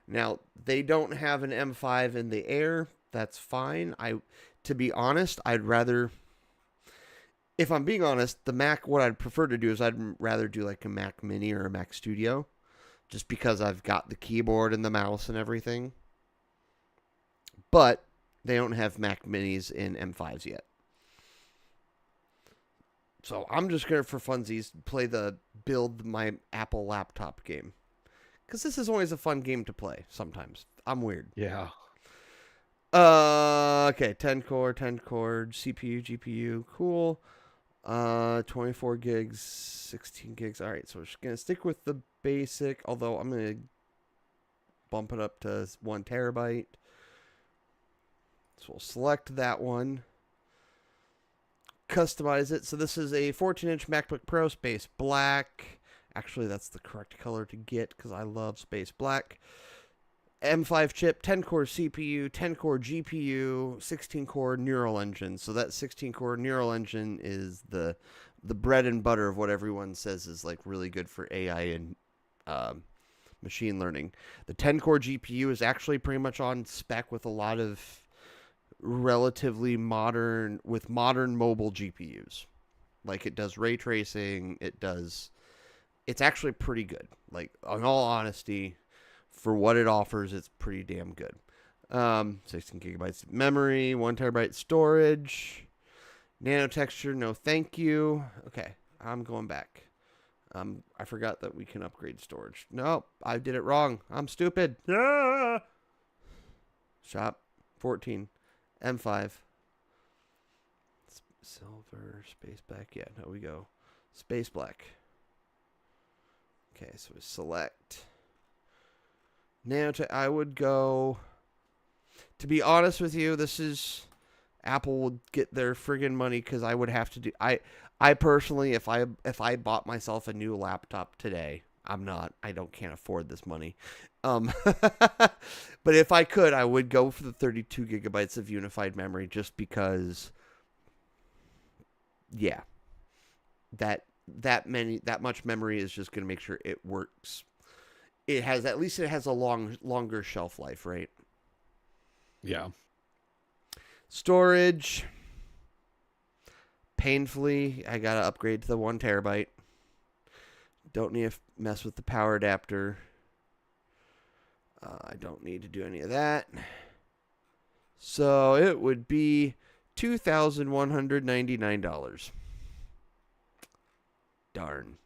Now, they don't have an M5 in the air. That's fine. To be honest, if I'm being honest, the Mac, what I'd prefer to do is I'd rather do like a Mac Mini or a Mac Studio, just because I've got the keyboard and the mouse and everything. But they don't have Mac Minis in M5s yet. So I'm just going to, for funsies, build my Apple laptop game. Because this is always a fun game to play sometimes. I'm weird. Yeah. Okay, 10 core, CPU, GPU, cool. 24 gigs, 16 gigs. All right, so we're just going to stick with the basic, although I'm going to bump it up to 1 terabyte. So we'll select that one. Customize it. So this is a 14-inch MacBook Pro, space black. Actually, that's the correct color to get because I love space black. M5 chip, 10-core CPU, 10-core GPU, 16-core neural engine. So that 16-core neural engine is the bread and butter of what everyone says is like really good for AI and machine learning. The 10-core GPU is actually pretty much on spec with a lot of relatively modern mobile GPUs. Like it does ray tracing, it's actually pretty good. Like, in all honesty, for what it offers, it's pretty damn good. 16 gigabytes of memory, 1 terabyte storage, nano texture, no thank you. Okay, I'm going back. I forgot that we can upgrade storage. No, I did it wrong. I'm stupid. Ah! Shop 14, M5, silver, space black. Yeah, no, we go space black. Okay, so we select. Now I would go. To be honest with you, this is Apple would get their friggin' money because I would have to do. I personally, if I bought myself a new laptop today, can't afford this money. But if I could, I would go for the 32 gigabytes of unified memory, just because. Yeah, that much memory is just going to make sure it works. It has a longer shelf life, right? Yeah. Storage. Painfully, I got to upgrade to the 1 terabyte. Don't need to mess with the power adapter. I don't need to do any of that. So it would be $2,199. Darn.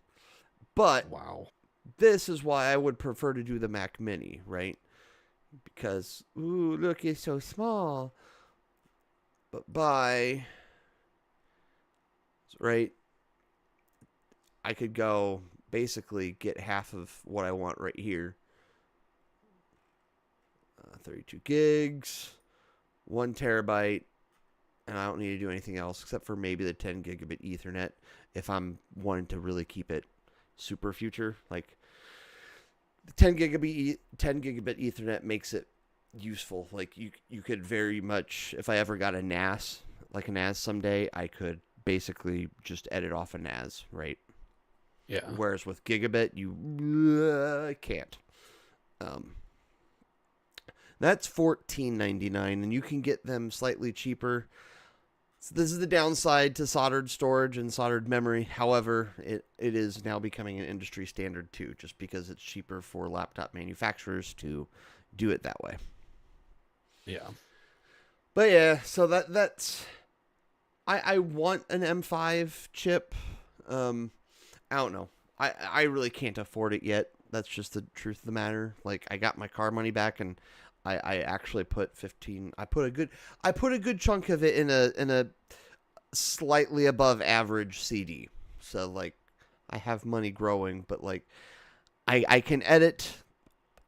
But wow. This is why I would prefer to do the Mac Mini, right? Because, ooh, look, it's so small. But right, I could go basically get half of what I want right here. 32 gigs, 1 terabyte, and I don't need to do anything else except for maybe the 10 gigabit Ethernet if I'm wanting to really keep it super future. Like, the 10 gigabit Ethernet makes it useful. Like, you could very much, if I ever got a NAS, like a NAS someday, I could basically just edit off a NAS, right? Yeah. Whereas with gigabit, you can't. Um, that's $14.99, and you can get them slightly cheaper. So this is the downside to soldered storage and soldered memory. However, it is now becoming an industry standard too, just because it's cheaper for laptop manufacturers to do it that way. Yeah. But yeah, so that's I want an M5 chip. I don't know. I really can't afford it yet. That's just the truth of the matter. Like, I got my car money back, and I actually put 15. I put a good chunk of it in a slightly above average CD. So like, I have money growing, but like, I can edit.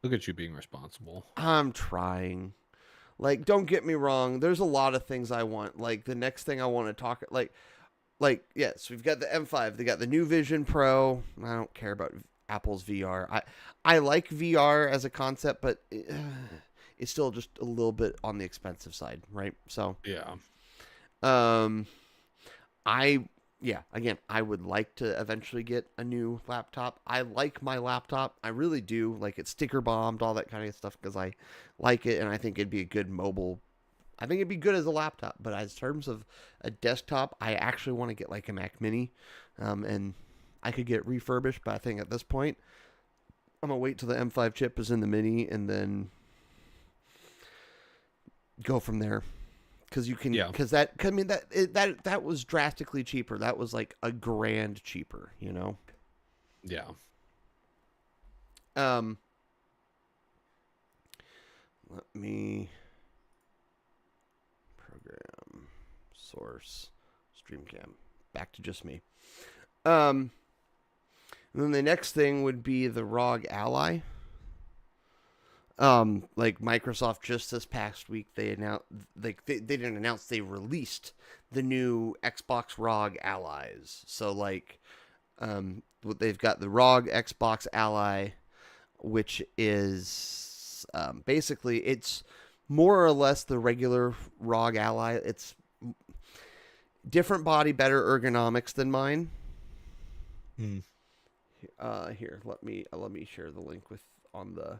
Look at you being responsible. I'm trying. Like, don't get me wrong. There's a lot of things I want. Like, the next thing I want to talk yes, we've got the M5. They got the new Vision Pro. I don't care about Apple's VR. I like VR as a concept, but it's still just a little bit on the expensive side, right? So Yeah. I again, I would like to eventually get a new laptop. I like my laptop. I really do. Like, it's sticker bombed, all that kind of stuff, because I like it, and I think it'd be a good mobile. I think it'd be good as a laptop, but as terms of a desktop, I actually want to get like a Mac Mini, and I could get it refurbished. But I think at this point, I'm gonna wait till the M5 chip is in the Mini, and then go from there. Because you can, because that was drastically cheaper. That was like $1,000 cheaper, you know. Yeah. Let me program source StreamCam back to just me. And then the next thing would be the ROG Ally. Like Microsoft just this past week, they announced, like, they didn't announce, they released the new Xbox ROG Allies. So like, they've got the ROG Xbox Ally, which is basically, it's more or less the regular ROG Ally. It's different body, better ergonomics than mine. Here, let me share the link with on the.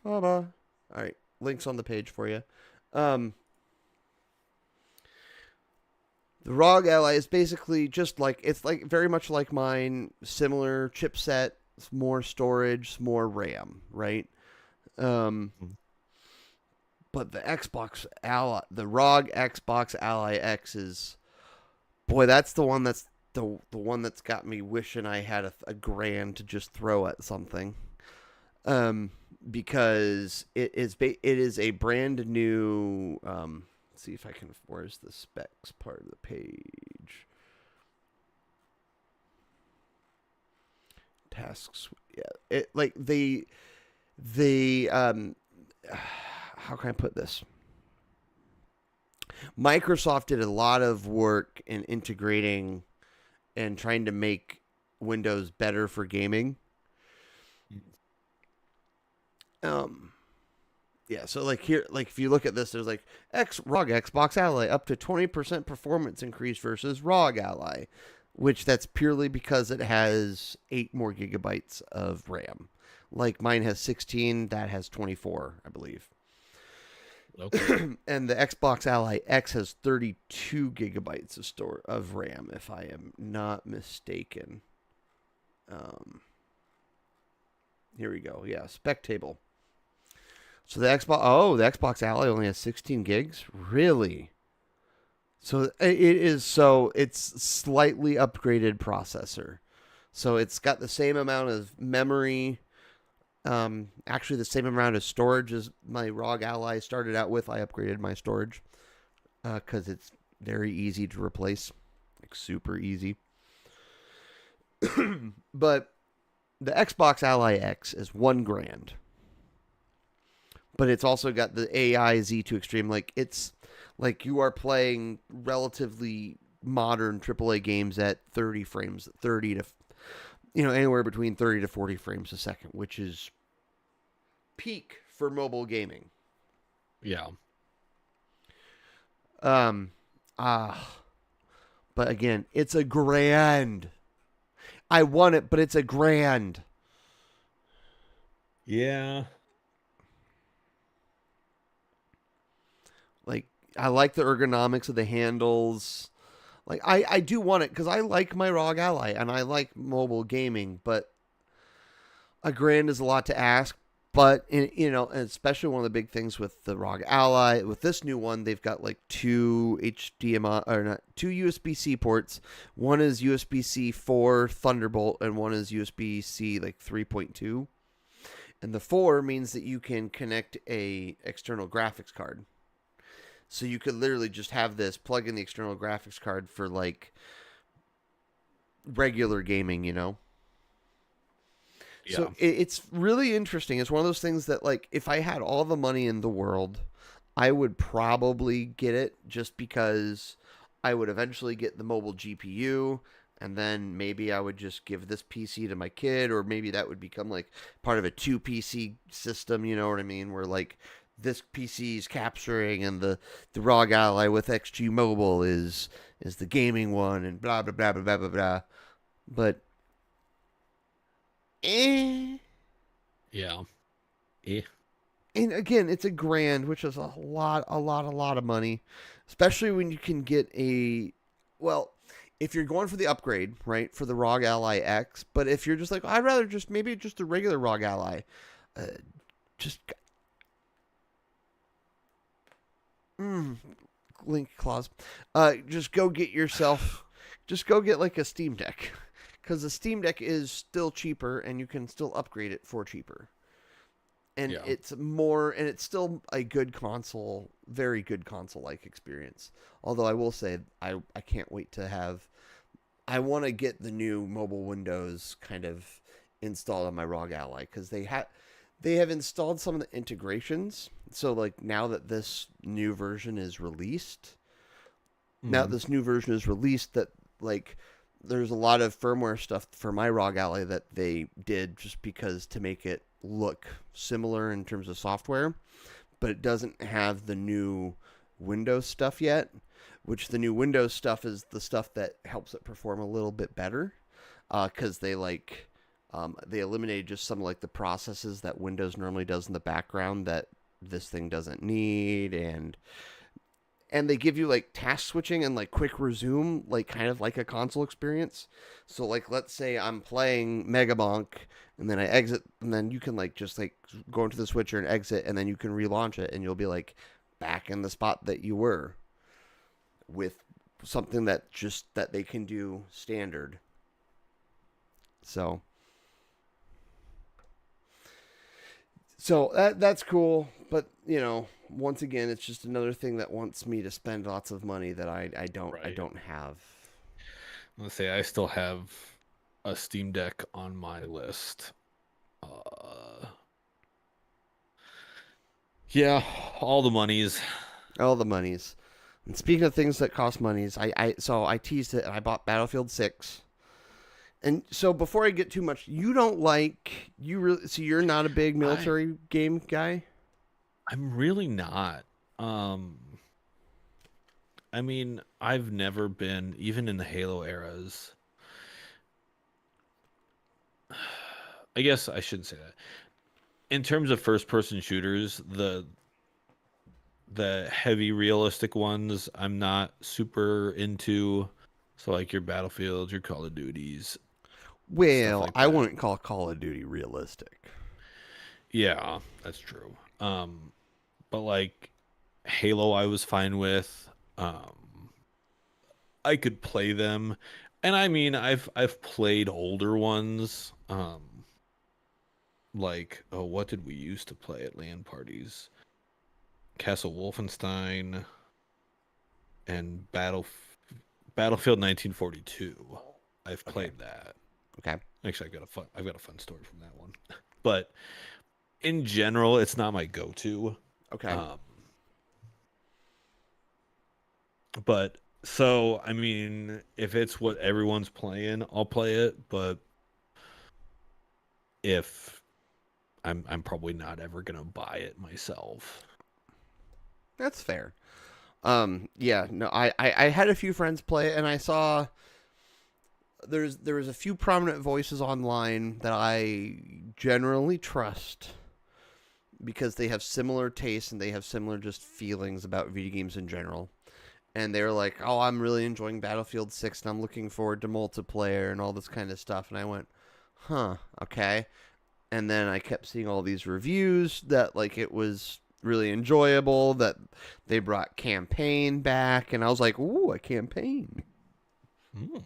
All right, links on the page for you. The ROG Ally is basically just like, it's like very much like mine, similar chipset, more storage, more RAM, right? But the Xbox Ally, the ROG Xbox Ally X is, boy, that's the one that's the one that's got me wishing I had a grand to just throw at something. Because it is a brand new. Let's see if I can. Where's the specs part of the page? Tasks. Yeah. It like the how can I put this? Microsoft did a lot of work in integrating and trying to make Windows better for gaming. Yeah, so like here, like if you look at this, there's like ROG Xbox Ally up to 20% performance increase versus ROG Ally, which that's purely because it has 8 more gigabytes of RAM. Like mine has 16, that has 24, I believe. Okay. And the Xbox Ally X has 32 gigabytes of RAM, if I am not mistaken. Here we go. Yeah, spec table. So the Xbox Ally only has 16 gigs? Really? So it's slightly upgraded processor. So it's got the same amount of memory, actually the same amount of storage as my ROG Ally started out with. I upgraded my storage because it's very easy to replace, like super easy. But the Xbox Ally X is $1,000. But it's also got the AI Z2 Extreme. Like, it's like you are playing relatively modern AAA games at 30 frames, 30 to, anywhere between 30 to 40 frames a second, which is peak for mobile gaming. Yeah. But again, it's a grand. I want it, but it's a grand. Yeah. Like, I like the ergonomics of the handles. Like, I do want it because I like my ROG Ally and I like mobile gaming, but a grand is a lot to ask. But and especially one of the big things with the ROG Ally, with this new one, they've got like two HDMI or not two USB-C ports. One is USB-C 4 Thunderbolt, and one is USB-C like 3.2. And the 4 means that you can connect a external graphics card. So you could literally just have this plug in the external graphics card for like regular gaming. Yeah. So it's really interesting. It's one of those things that, like, if I had all the money in the world, I would probably get it just because I would eventually get the mobile GPU, and then maybe I would just give this PC to my kid, or maybe that would become like part of a two PC system. You know what I mean? Where like this PC is capturing, and the ROG Ally with XG Mobile is the gaming one, and blah blah blah blah blah blah blah. But eh. Yeah. Eh. And again, it's a grand, which is a lot of money, especially when you can get well, if you're going for the upgrade, right, for the ROG Ally X. But if you're just like, I'd rather just maybe just a regular ROG Ally, uh, just mm, link clause, just go get yourself, just go get like a Steam Deck, because the Steam Deck is still cheaper, and you can still upgrade it for cheaper. And Yeah. it's still a good console, very good console like experience. Although I will say, I can't wait to have. I want to get the new mobile Windows kind of installed on my ROG Ally, because they have installed some of the integrations. So like now that this new version is released, Mm. that like there's a lot of firmware stuff for my ROG Ally that they did just because to make it look similar in terms of software, but it doesn't have the new Windows stuff yet, which the new Windows stuff is the stuff that helps it perform a little bit better, because they eliminated just some like the processes that Windows normally does in the background that this thing doesn't need, and they give you like task switching and like quick resume, like kind of like a console experience. So like let's say I'm playing Megabonk and then I exit, and then you can like just like go into the switcher and exit, and then you can relaunch it, and you'll be like back in the spot that you were, with something that they can do standard. So that's cool, but once again, it's just another thing that wants me to spend lots of money that I Right. don't have. Let's say I still have a Steam Deck on my list. Uh, yeah, all the monies. All the monies. And speaking of things that cost monies, I teased it and I bought Battlefield 6. And so before I get too much, you don't like you really so you're not a big I military game guy? I'm really not. Um, I mean, I've never been, even in the Halo eras. I guess I shouldn't say that. In terms of first person shooters, the heavy realistic ones I'm not super into. So like your Battlefields, your Call of Duties, stuff Well, like I that. wouldn't call Call of Duty realistic. Yeah, that's true. But like Halo I was fine with. I could play them. And I mean I've played older ones. Like, oh, what did we used to play at LAN parties? Castle Wolfenstein and Battlefield 1942. I've Okay. played that. Okay. Actually, I've got a fun story from that one. But in general, it's not my go-to. Okay. Um, but so I mean, if it's what everyone's playing, I'll play it. But if I'm probably not ever gonna buy it myself. That's fair. Yeah, no, I had a few friends play it, and I saw there was a few prominent voices online that I generally trust because they have similar tastes and they have similar just feelings about video games in general. And they were like, "Oh, I'm really enjoying Battlefield 6 and I'm looking forward to multiplayer and all this kind of stuff." And I went, "Huh, okay." And then I kept seeing all these reviews that like it was really enjoyable, that they brought campaign back, and I was like, "Ooh, a campaign." Mm.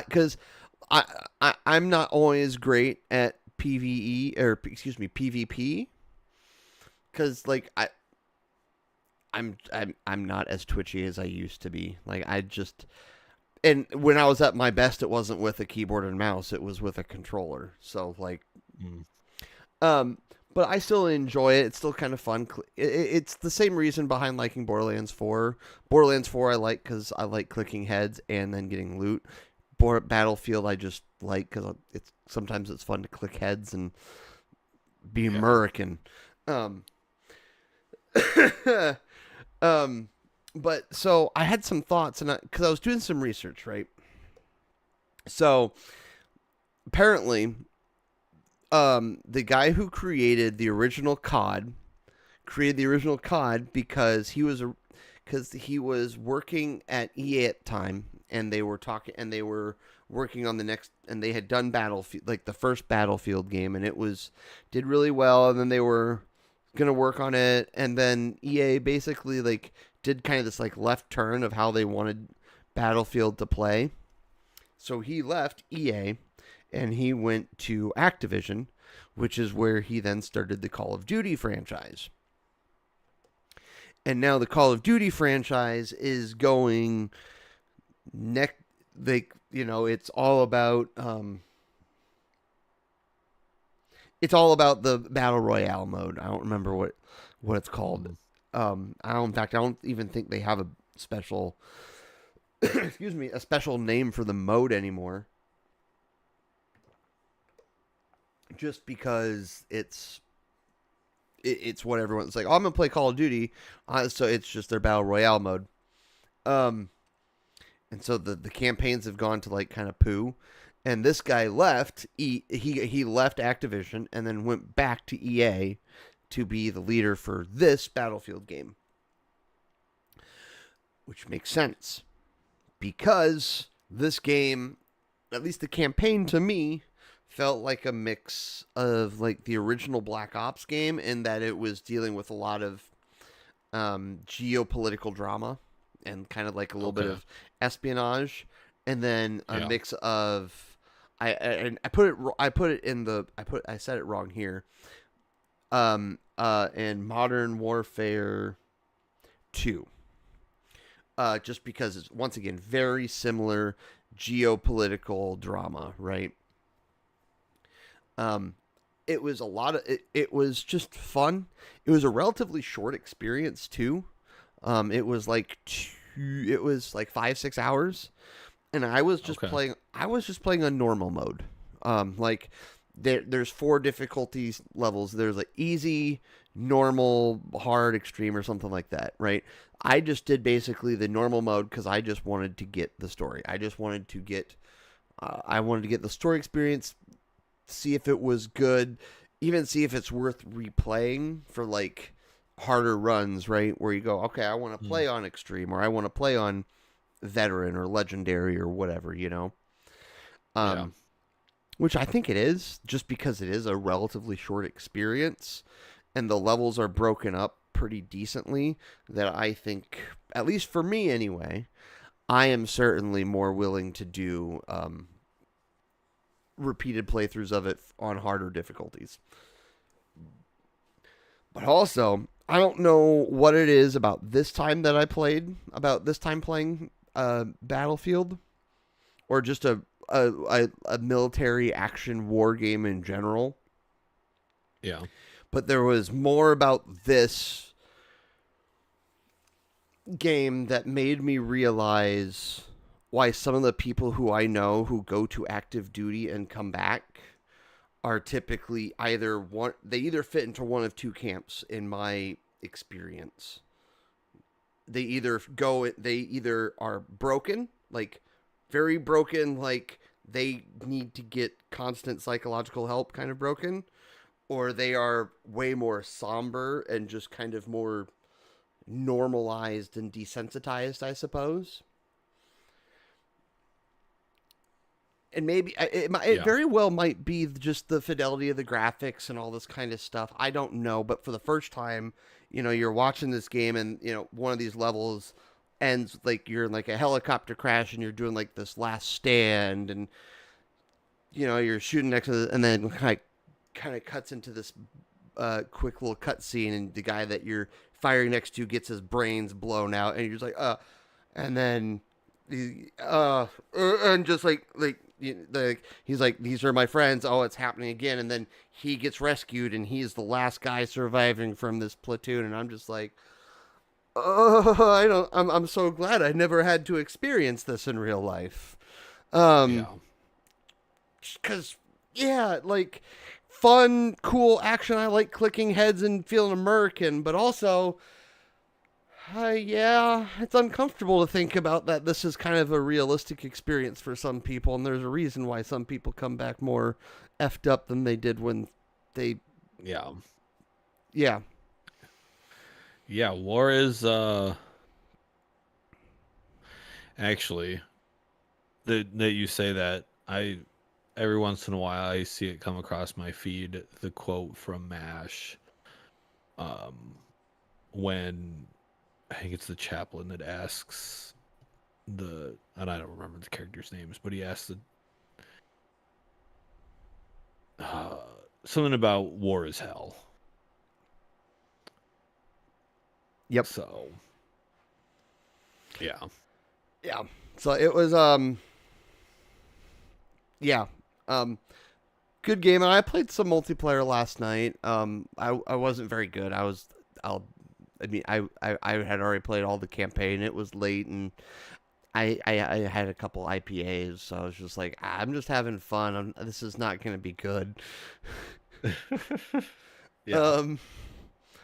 Because I, I'm not always great at PVE or excuse me PvP because like I'm not as twitchy as I used to be. Like I just and when I was at my best, it wasn't with a keyboard and mouse; it was with a controller. So like, Mm. um, but I still enjoy it. It's still kind of fun. It's the same reason behind liking Borderlands 4. Borderlands 4 I like because I like clicking heads and then getting loot. Battlefield I just like because it's sometimes it's fun to click heads and be Yeah. American. Um, um, but so I had some thoughts, and because I was doing some research, right? So apparently, the guy who created the original COD created the original COD because he was working at EA at the time, and they were working on the next, and they had done Battlefield, like the first Battlefield game, and it was did really well, and then they were gonna work on it, and then EA basically like did kind of this like left turn of how they wanted Battlefield to play. So he left EA and he went to Activision, which is where he then started the Call of Duty franchise. And now the Call of Duty franchise is going neck. It's all about the battle royale mode. I don't remember what it's called. Mm. In fact, I don't even think they have a special excuse me, a special name for the mode anymore. Just because it's what everyone's like. Oh, I'm gonna play Call of Duty, so it's just their battle royale mode. Um, and so the campaigns have gone to like kind of poo. And this guy left. He left Activision and then went back to EA to be the leader for this Battlefield game, which makes sense because this game, at least the campaign to me, felt like a mix of like the original Black Ops game in that it was dealing with a lot of geopolitical drama and kind of like a little bit Okay. of espionage, and then a Yeah. mix of I said it wrong here. In Modern Warfare 2. Just because it's once again very similar geopolitical drama, right? Um, it was a lot of it was just fun. It was a relatively short experience too. It was like 5-6 hours, and Okay. I was just playing on normal mode. Like there's four difficulties levels. There's like easy, normal, hard, extreme, or something like that, right? I just did basically the normal mode because I just wanted to get the story. I wanted to get the story experience, see if it was good, even see if it's worth replaying for like harder runs, right? Where you go, okay, I want to Mm. play on extreme, or I want to play on veteran or legendary or whatever, Yeah. Um, which I think it is, just because it is a relatively short experience, and the levels are broken up pretty decently. That I think, at least for me anyway, I am certainly more willing to do repeated playthroughs of it on harder difficulties. But also, I don't know what it is about this time playing Battlefield, or just a military action war game in general. Yeah. But there was more about this game that made me realize why some of the people who I know who go to active duty and come back are typically they either fit into one of two camps in my experience. they either are broken, like very broken, like they need to get constant psychological help kind of broken, or they are way more somber and just kind of more normalized and desensitized, I suppose. And maybe it Yeah. very well might be just the fidelity of the graphics and all this kind of stuff. I don't know, but for the first time, you're watching this game, and one of these levels ends like you're in like a helicopter crash, and you're doing like this last stand, and you're shooting next to and then kind of cuts into this quick little cut scene, and the guy that you're firing next to gets his brains blown out, and you're just like, and then and just he's like, these are my friends. Oh, it's happening again. And then he gets rescued, and he's the last guy surviving from this platoon. And I'm just like, oh, I'm so glad I never had to experience this in real life. Yeah. Because yeah, like fun, cool action. I like clicking heads and feeling American, but also yeah, it's uncomfortable to think about that this is kind of a realistic experience for some people, and there's a reason why some people come back more effed up than they did when they. Yeah. Yeah. Yeah. War is actually that you say that every once in a while I see it come across my feed, the quote from MASH, when I think it's the chaplain that asks and I don't remember the characters' names, but he asks something about war is hell. Yep. So, yeah. Yeah. So it was yeah. Good game, and I played some multiplayer last night. I wasn't very good. I had already played all the campaign. It was late, and I had a couple IPAs, so I was just like, I'm just having fun. This is not going to be good. Yeah.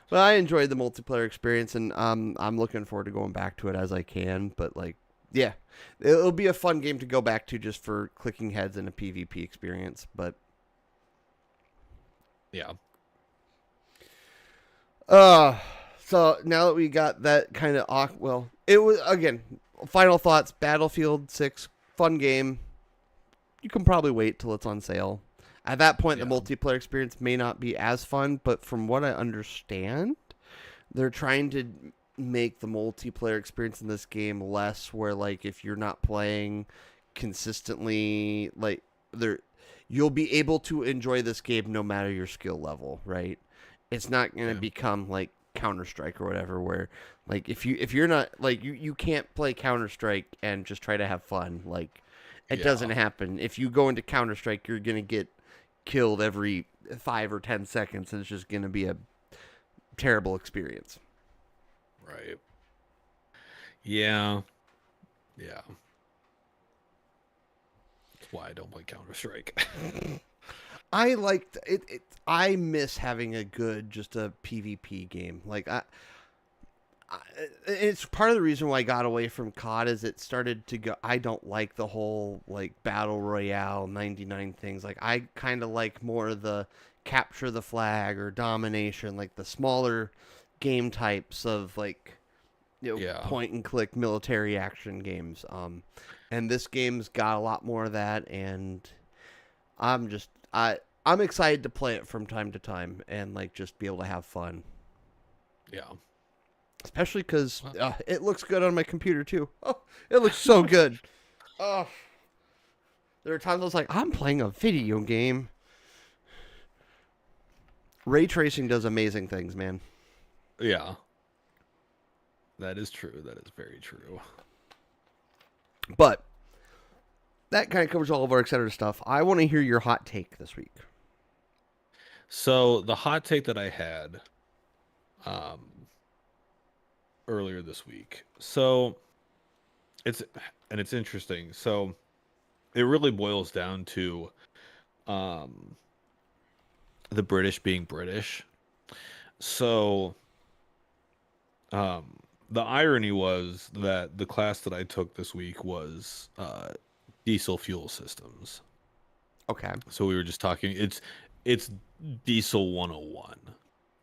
But I enjoyed the multiplayer experience, and I'm looking forward to going back to it as I can. But like, yeah, it'll be a fun game to go back to just for clicking heads and a PvP experience. But Yeah. so now that we got that kind of well, it was again. Final thoughts: Battlefield 6, fun game. You can probably wait till it's on sale. At that point, Yeah. the multiplayer experience may not be as fun, but from what I understand, they're trying to make the multiplayer experience in this game less where like if you're not playing consistently, like there you'll be able to enjoy this game no matter your skill level, right? It's not going to Yeah. become like Counter-Strike or whatever where like if you're not like you can't play Counter-Strike and just try to have fun. Like it doesn't Yeah. happen. If you go into Counter-Strike, you're going to get killed every 5 or 10 seconds, and it's just going to be a terrible experience. Right. Yeah. Yeah. That's why I don't play Counter-Strike. I liked it. I miss having a good, just a PvP game. Like it's part of the reason why I got away from COD is it started to go. I don't like the whole like battle royale 99 things. Like I kind of like more the capture the flag or domination, like the smaller game types of like Yeah. point and click military action games. And this game's got a lot more of that, and I'm just I'm excited to play it from time to time and like just be able to have fun. Yeah. Especially because it looks good on my computer too. Oh, it looks so good. Oh, there are times I was like, I'm playing a video game. Ray tracing does amazing things, man. Yeah. That is true. That is very true. But that kind of covers all of our excited stuff. I want to hear your hot take this week. So the hot take that I had earlier this week. So it's interesting. So it really boils down to the British being British. So the irony was that the class that I took this week was diesel fuel systems. Okay. So we were just talking. It's diesel 101.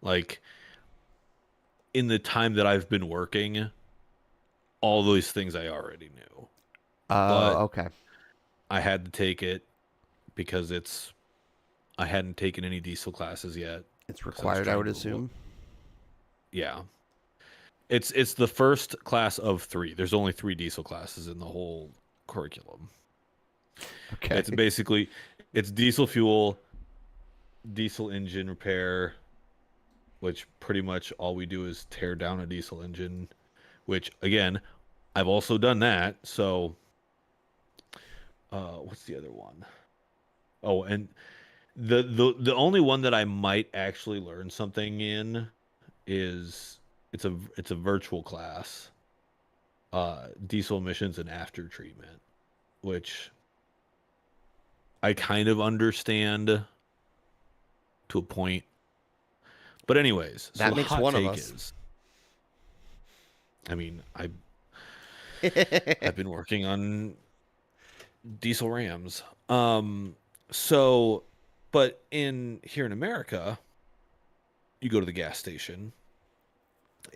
Like in the time that I've been working, all those things I already knew, but Okay. I had to take it because I hadn't taken any diesel classes yet It's because I was required, I trying would to avoid. assume. Yeah, it's the first class of three. There's only three diesel classes in the whole curriculum. Okay. It's basically it's diesel fuel, diesel engine repair, which pretty much all we do is tear down a diesel engine, which again, I've also done that. So, what's the other one? Oh, and the only one that I might actually learn something in is it's a virtual class, diesel emissions and after treatment, which I kind of understand to a point. But anyways, so That the makes hot one of take us. is, I mean, I've been working on diesel Rams. So, but in here in America, you go to the gas station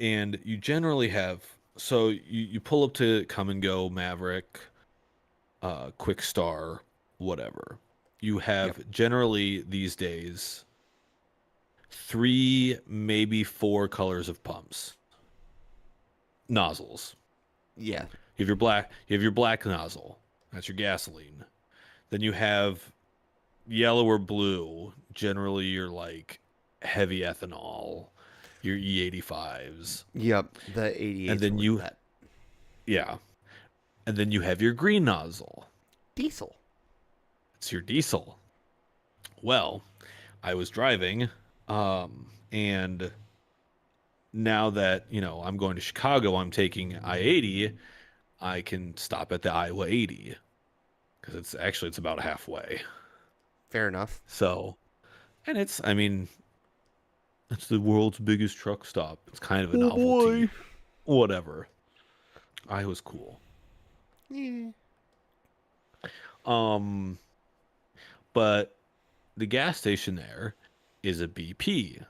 and you generally have, so you pull up to Come and Go, Maverick, Quick Star, whatever. You Yep. have generally these days three, maybe four colors of pumps, nozzles. Yeah. You have your black nozzle. That's your gasoline. Then you have yellow or blue. Generally, your like heavy ethanol, your E85s, Yep. The and 88s are then with you that. yeah, and then you have your green nozzle. Diesel. It's your diesel. Well, I was driving, and now that I'm going to Chicago, I'm taking I-80. I can stop at the Iowa 80 because it's about halfway. Fair enough. So, and I mean, it's the world's biggest truck stop. It's kind of a Oh novelty. boy. Whatever. Iowa's cool. Yeah. Um, but the gas station there is a BP,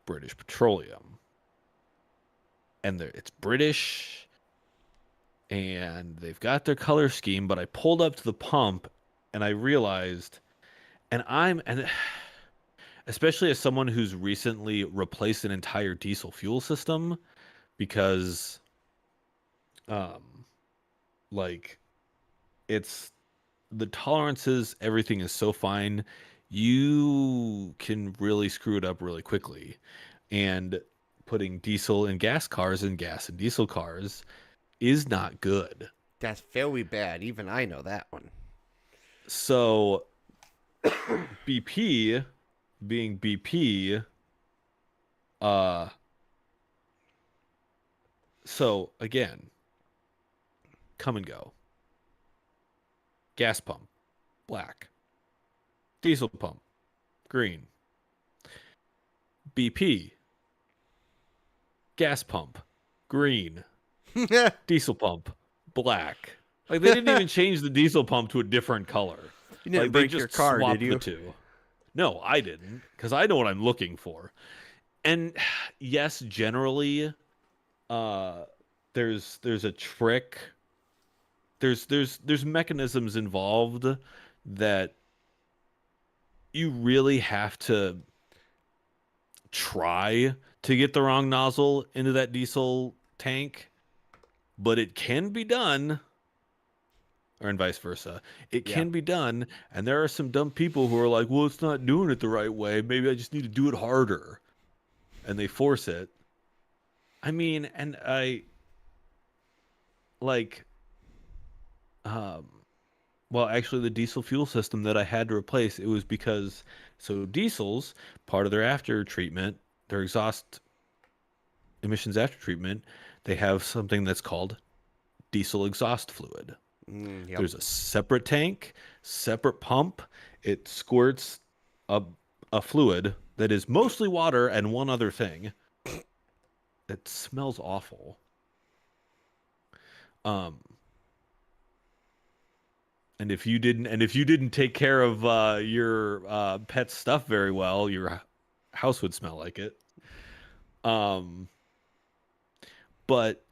British Petroleum, and it's British, and they've got their color scheme. But I pulled up to the pump, and I realized, and especially as someone who's recently replaced an entire diesel fuel system, because um, like it's the tolerances, everything is so fine. You can really screw it up really quickly. And putting diesel in gas cars and gas in diesel cars is not good. That's very bad. Even I know that one. So BP being BP, uh so again, Come and Go. Gas pump, black. Diesel pump, green. BP, gas pump, green. You Diesel pump, black. Like they didn't even change the diesel pump to a different color. didn't Like they break your just car, did swapped the you? two. No, I didn't, because I know what I'm looking for. And yes, generally, uh, there's a trick. There's mechanisms involved that you really have to try to get the wrong nozzle into that diesel tank, but it can be done, or and vice versa. It Yeah. can be done, and there are some dumb people who are like, "Well, it's not doing it the right way. Maybe I just need to do it harder." And they force it. I mean, and I like um well, actually the diesel fuel system that I had to replace, it was because so diesels, part of their after treatment, their exhaust emissions after treatment, they have something that's called diesel exhaust fluid. Yep. There's a separate tank, separate pump. It squirts a fluid that is mostly water and one other thing. It smells awful. Um, and if you didn't take care of your pet stuff very well, your house would smell like it. Um, but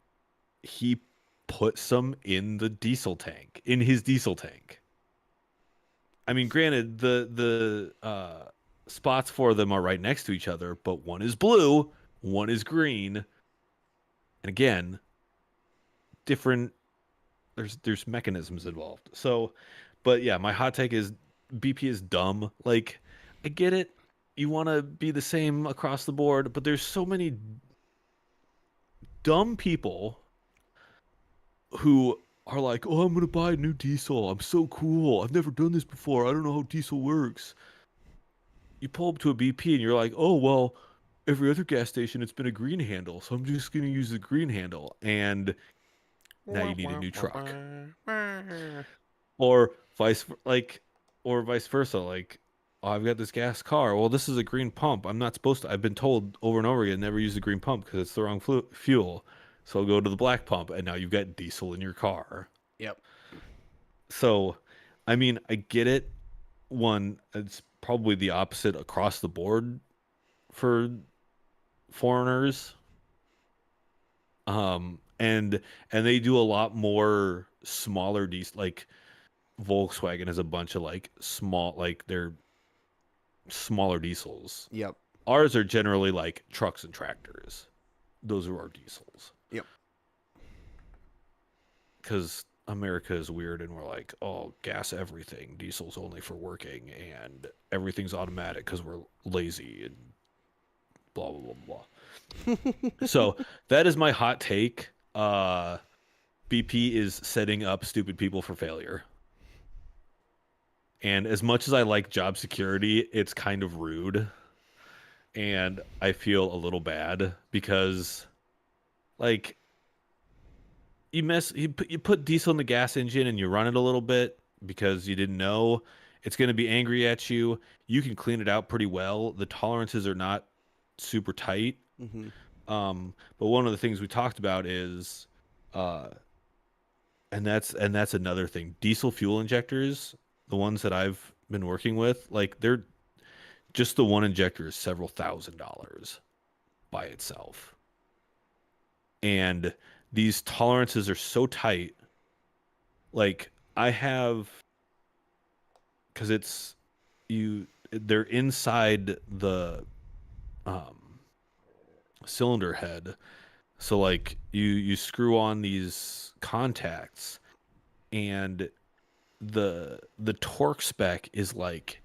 he put some in the diesel tank, in his diesel tank. I mean, granted, the spots for them are right next to each other, but one is blue, one is green, and again, different. There's mechanisms involved. So, but yeah, my hot take is BP is dumb. Like, I get it. You want to be the same across the board, but there's so many dumb people who are like, "Oh, I'm gonna buy a new diesel. I'm so cool. I've never done this before. I don't know how diesel works." You pull up to a BP and you're like, "Oh, well, every other gas station it's been a green handle, so I'm just gonna use the green handle." And now you need a new truck, or vice versa. Like, oh, I've got this gas car. Well, this is a green pump. I'm not supposed to. I've been told over and over again never use the green pump because it's the wrong fuel. So I'll go to the black pump, and now you've got diesel in your car. Yep. So, I mean, I get it. One, it's probably the opposite across the board for foreigners. And they do a lot more smaller diesel. Like Volkswagen has a bunch of like small, like they're smaller diesels. Yep. Ours are generally like trucks and tractors. Those are our diesels. Yep. Because America is weird and we're like, oh, gas everything. Diesel's only for working and everything's automatic because we're lazy and blah, blah, blah, blah. So that is my hot take. BP is setting up stupid people for failure. And as much as I like job security, it's kind of rude. And I feel a little bad because, like, you put diesel in the gas engine and you run it a little bit because you didn't know it's going to be angry at you. You can clean it out pretty well. The tolerances are not super tight. Mm-hmm. But one of the things we talked about is, and that's another thing. Diesel fuel injectors, the ones that I've been working with, like they're just the one injector is several $1,000s by itself. And these tolerances are so tight. Like I have, because they're inside the cylinder head. So like you screw on these contacts and the torque spec is like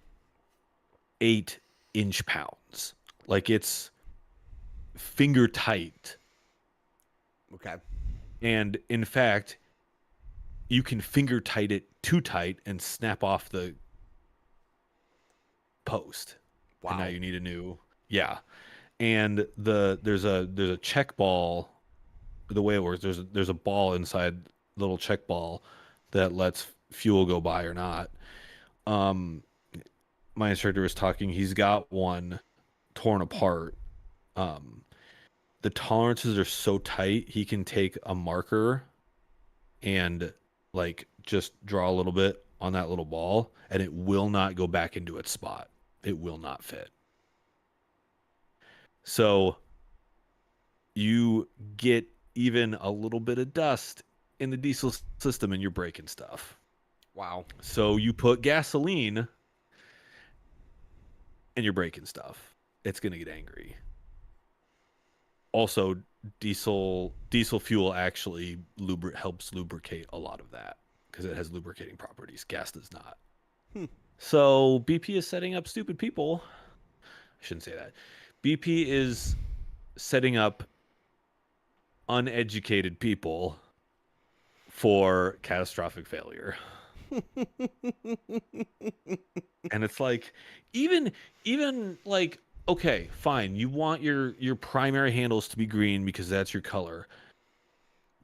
8 inch-pounds. Like it's finger tight. Okay. And in fact, you can finger tight it too tight and snap off the post. Wow. And now you need a new, yeah. And there's a check ball. The way it works, there's a ball inside the little check ball that lets fuel go by or not. My instructor was talking. He's got one torn apart. The tolerances are so tight. He can take a marker and like just draw a little bit on that little ball, and it will not go back into its spot. It will not fit. So you get even a little bit of dust in the diesel system and you're breaking stuff. Wow. So you put gasoline and you're breaking stuff. It's going to get angry. Also, diesel fuel actually helps lubricate a lot of that because it has lubricating properties. Gas does not. So BP is setting up stupid people. I shouldn't say that. BP is setting up uneducated people for catastrophic failure. And it's like even like, okay, fine, you want your primary handles to be green because that's your color.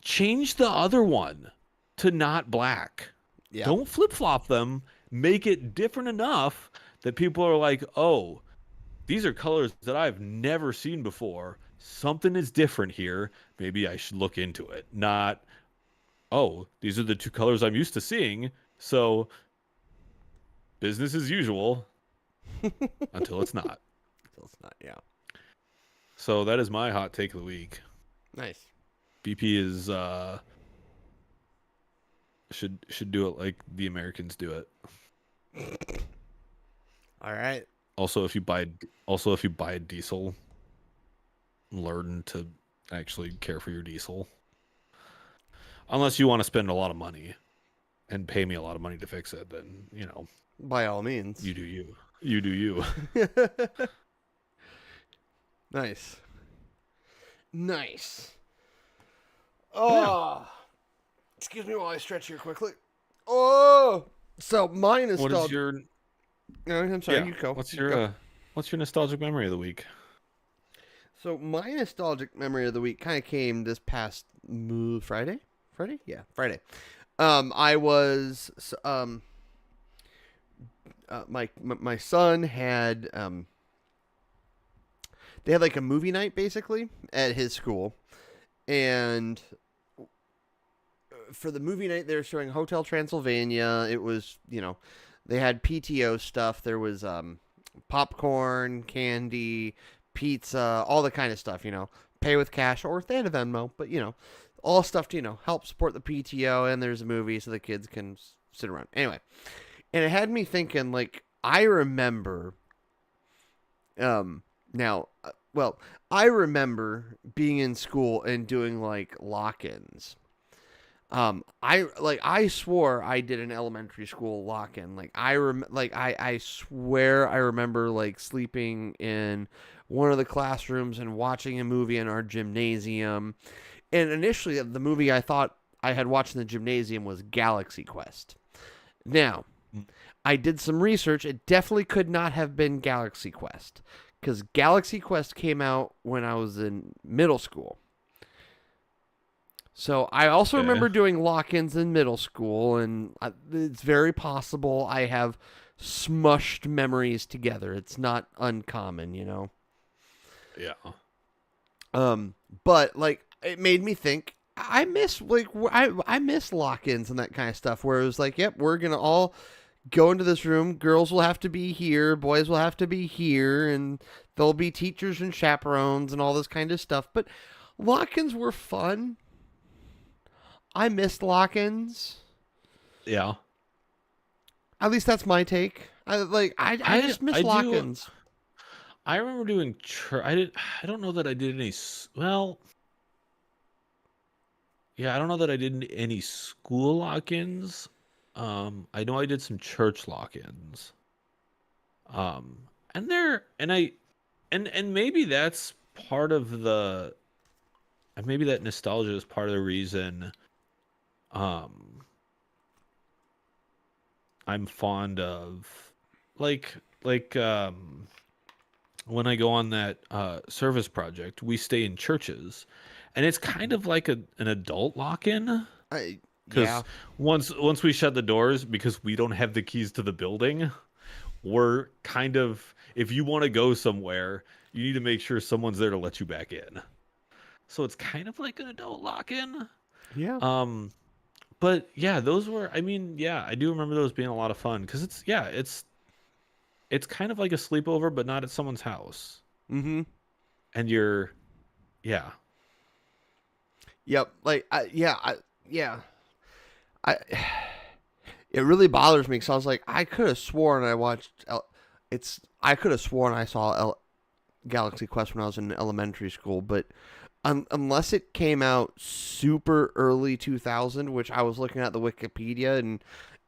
Change the other one to not black. Yeah. Don't flip-flop them. Make it different enough that people are like, "Oh, these are colors that I've never seen before. something is different here. Maybe I should look into it. Not, oh, these are the two colors I'm used to seeing. So business as usual until it's not. So it's not. Yeah. So that is my hot take of the week. Nice. BP is should do it like the Americans do it. All right. Also, if you buy a diesel, learn to actually care for your diesel. Unless you want to spend a lot of money and pay me a lot of money to fix it, then, By all means. you do you. You do you. Nice. Nice. Oh. Excuse me while I stretch here quickly. Oh. So my nostalgia. What is your? No, I'm sorry. Yeah. You go. What's You your go. what's your nostalgic memory of the week? So my nostalgic memory of the week kind of came this past Friday. Friday? Yeah, Friday. I was my son had they had like a movie night basically at his school, and for the movie night they were showing Hotel Transylvania. It was, they had PTO stuff. There was popcorn, candy, pizza, all the kind of stuff, pay with cash, or if they had a Venmo, but all stuff to help support the PTO, and there's a movie so the kids can sit around anyway. And it had me thinking, like, I remember I remember being in school and doing like lock-ins. I swore I did an elementary school lock-in. Like I swear I remember like sleeping in one of the classrooms and watching a movie in our gymnasium. And initially the movie I thought I had watched in the gymnasium was Galaxy Quest. Now, I did some research. It definitely could not have been Galaxy Quest, because Galaxy Quest came out when I was in middle school. So I also remember doing lock-ins in middle school, and it's very possible I have smushed memories together. It's not uncommon, Yeah. But like it made me think. I miss I miss lock-ins and that kind of stuff, where it was like, yep, we're gonna all go into this room. Girls will have to be here, boys will have to be here, and there'll be teachers and chaperones and all this kind of stuff. But lock-ins were fun. I missed lock-ins. Yeah. At least that's my take. I just miss lock-ins. I remember doing I don't know that I did any. Well, yeah, I don't know that I did any school lock-ins. I know I did some church lock-ins. And maybe that's part of the. And maybe that nostalgia is part of the reason. I'm fond of when I go on that service project, we stay in churches, and it's kind of like an adult lock-in. Because once we shut the doors, because we don't have the keys to the building, we're kind of, if you want to go somewhere, you need to make sure someone's there to let you back in. So it's kind of like an adult lock-in. Yeah. But yeah, those were, I do remember those being a lot of fun, because it's kind of like a sleepover, but not at someone's house. Mm-hmm. And yeah. Yep. It really bothers me, because I was like, I could have sworn I could have sworn I saw Galaxy Quest when I was in elementary school, but unless it came out super early 2000, which I was looking at the Wikipedia and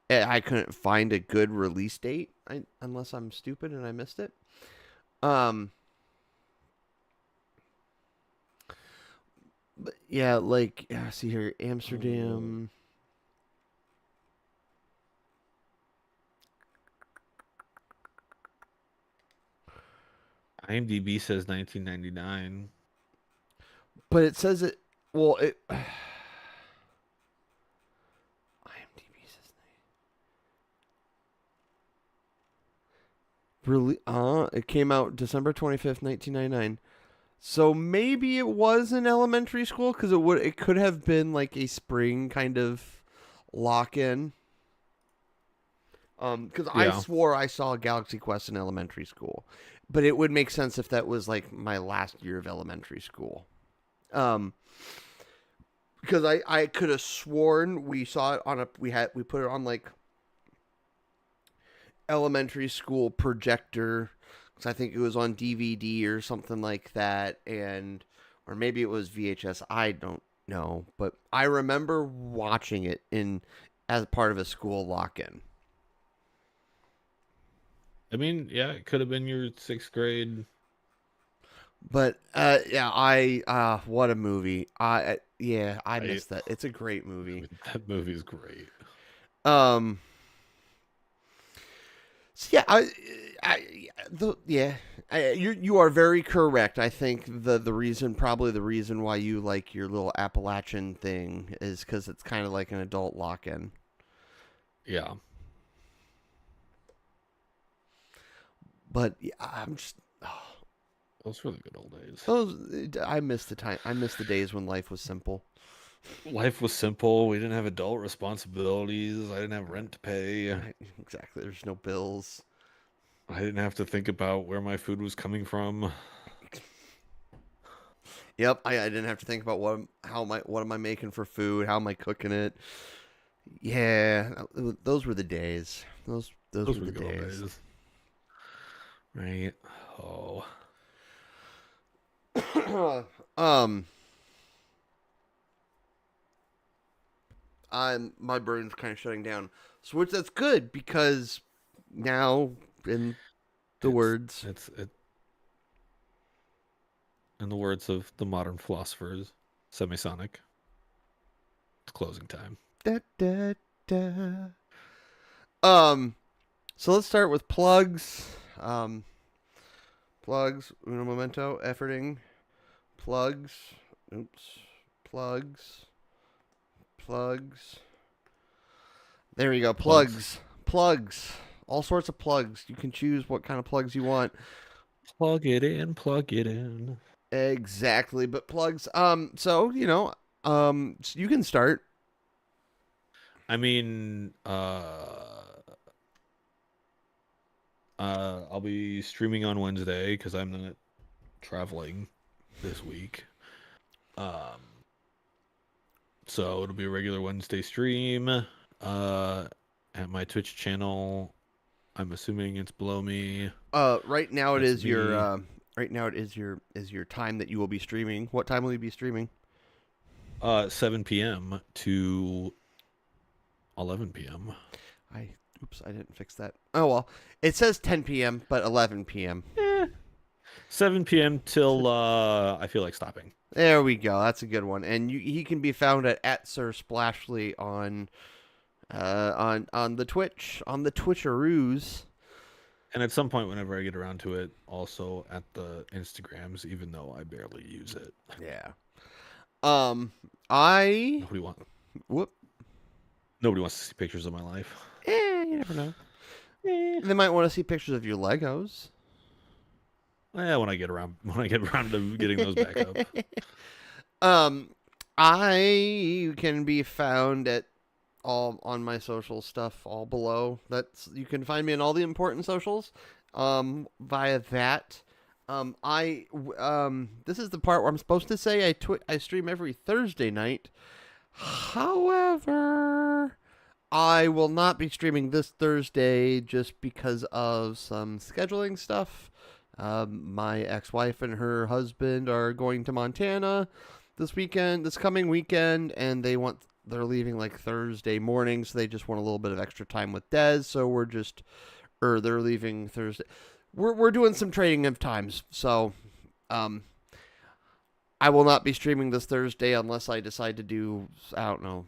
I couldn't find a good release date, unless I'm stupid and I missed it. But yeah, see here, Amsterdam. IMDb says 1999. But it says it. Well, IMDb says really. It came out December 25th, 1999. So maybe it was in elementary school because it could have been like a spring kind of lock in. Because I Yeah. swore I saw Galaxy Quest in elementary school, but it would make sense if that was like my last year of elementary school. Um, because I could have sworn we saw it on we put it on like elementary school projector because I think it was on DVD or something like that, and or maybe it was VHS. I don't know, but I remember watching it in as part of a school lock-in. I mean, yeah, it could have been your 6th grade. But yeah, I what a movie. I I, missed that. It's a great movie. that movie's great. Um, so yeah, yeah, you are very correct. I think the reason, probably the reason why you like your little Appalachian thing is because it's kind of like an adult lock-in. Yeah. But yeah, I'm just Those were the good old days. I miss the time. I miss the days when life was simple. Life was simple. We didn't have adult responsibilities. I didn't have rent to pay. Right, exactly. There's no bills. I didn't have to think about where my food was coming from. Yep, I didn't have to think about what am I making for food? How am I cooking it? Yeah, those were the days. Those Those were were the the good old days. days. Right. Oh. um, my brain's kind of shutting down. So which that's good because now in the It's words it's it in the words of the modern philosophers, semisonic. It's closing time. da, da, da. So let's start with plugs. Plugs, uno momento, efforting, plugs, oops, plugs, plugs. There we go, Plugs. plugs, all sorts of plugs. You can choose what kind of plugs you want. Plug it in, plug it in. Exactly, but plugs. So so you can start. I mean, I'll be streaming on Wednesday because I'm not traveling this week. Um, so it'll be a regular Wednesday stream. At my Twitch channel. I'm assuming it's below me. Right now it That's is your me. right now it is your time that you will be streaming. What time will you be streaming? 7 p.m. to 11 p.m. I oops, I didn't fix that. Oh well, it says 10 p.m. but 11 p.m. 7 p.m. till I feel like stopping. There we go. That's a good one. And he can be found at Sir Splashly on the Twitcheroos. And at some point, whenever I get around to it, also at the Instagrams, even though I barely use it. Yeah. I Nobody want. whoop. Nobody wants to see pictures of my life. You never know. They might want to see pictures of your Legos. Yeah, when I get around to getting those back up. I can be found at all on my social stuff all below. That's you can find me in all the important socials via that. This is the part where I'm supposed to say I stream every Thursday night. However, I will not be streaming this Thursday just because of some scheduling stuff. My ex-wife and her husband are going to Montana this coming weekend, and they're leaving like Thursday morning, so they just want a little bit of extra time with Dez. So they're leaving Thursday. We're doing some trading of times, so I will not be streaming this Thursday unless I decide to do, I don't know,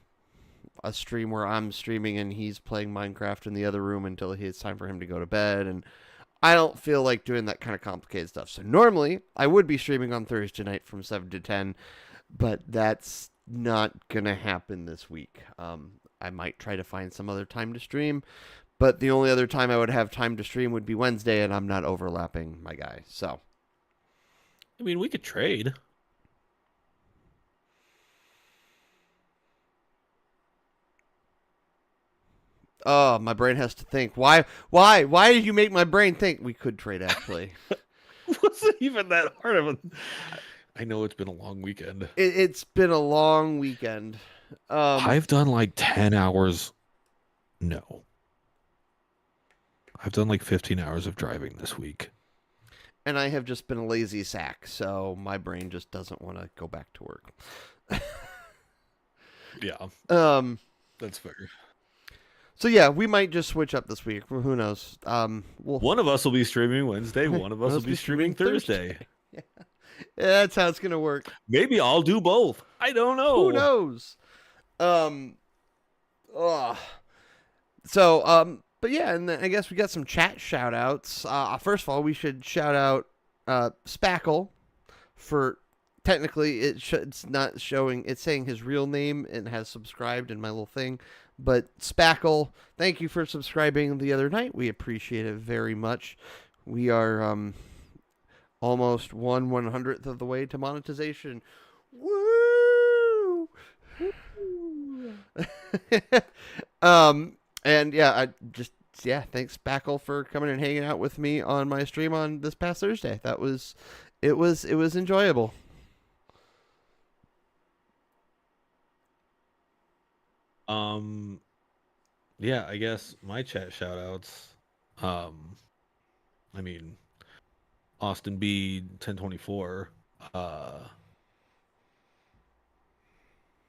a stream where I'm streaming and he's playing Minecraft in the other room until it's time for him to go to bed. And I don't feel like doing that kind of complicated stuff. So normally I would be streaming on Thursday night from 7 to 10, but that's not going to happen this week. I might try to find some other time to stream, but the only other time I would have time to stream would be Wednesday, and I'm not overlapping my guy. So, I mean, we could trade. Oh, my brain has to think. Why did you make my brain think? We could trade, actually. It wasn't even that hard of a. I know it's been a long weekend. It's been a long weekend. I've done like 10 hours. No. I've done like 15 hours of driving this week. And I have just been a lazy sack, so my brain just doesn't want to go back to work. Yeah. That's fair. So yeah, we might just switch up this week. Who knows? One of us will be streaming Wednesday. One of us will be streaming Thursday. Yeah, that's how it's gonna work. Maybe I'll do both. I don't know. Who knows? But yeah, and then I guess we got some chat shout outs. First of all, we should shout out Spackle for technically it's not showing, it's saying his real name and has subscribed in my little thing. But Spackle, thank you for subscribing the other night. We appreciate it very much. We are almost 1/100th of the way to monetization. Woo! And yeah, thanks Spackle for coming and hanging out with me on my stream on this past Thursday. It was enjoyable. Yeah, I guess my chat shout outs. I mean, Austin B 1024.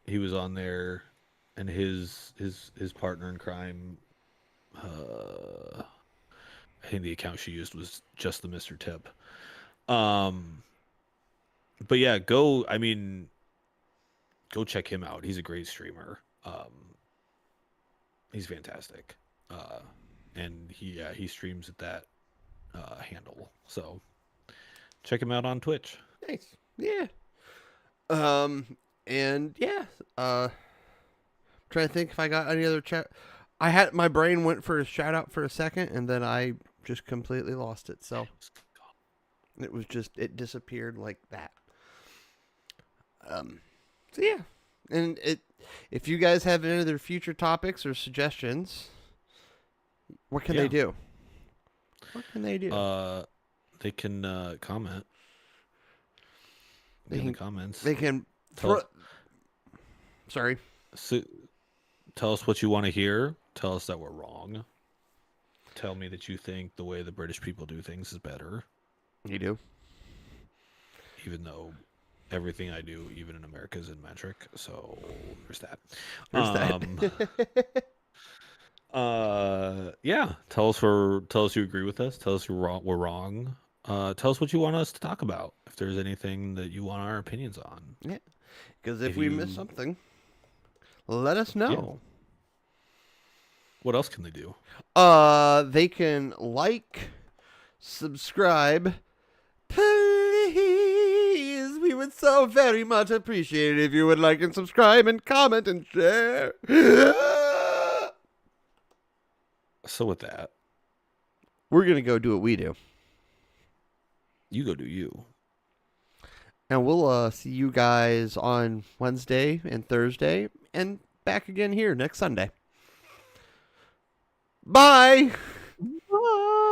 He was on there, and his partner in crime. I think the account she used was just the Mr. Tip. But yeah, go check him out. He's a great streamer. He's fantastic. And he streams at that handle. So check him out on Twitch. Nice. Yeah. And yeah, trying to think if I got any other chat. My brain went for a shout out for a second, and then I just completely lost it. So it disappeared like that. So yeah, and if you guys have any other future topics or suggestions, what can they do? What can they do? They can comment. In the comments. They can. Sorry. So, tell us what you want to hear. Tell us that we're wrong. Tell me that you think the way the British people do things is better. You do. Even though everything I do, even in America, is in metric. So there's that. Yeah. Tell us you agree with us. Tell us we're wrong. Tell us what you want us to talk about. If there's anything that you want our opinions on. Yeah. Because if we miss something, let us know. Yeah. What else can they do? They can like, subscribe. Please, we would so very much appreciate it if you would like and subscribe and comment and share. So with that, we're gonna go do what we do. You go do you. And we'll see you guys on Wednesday and Thursday and back again here next Sunday. Bye. Bye.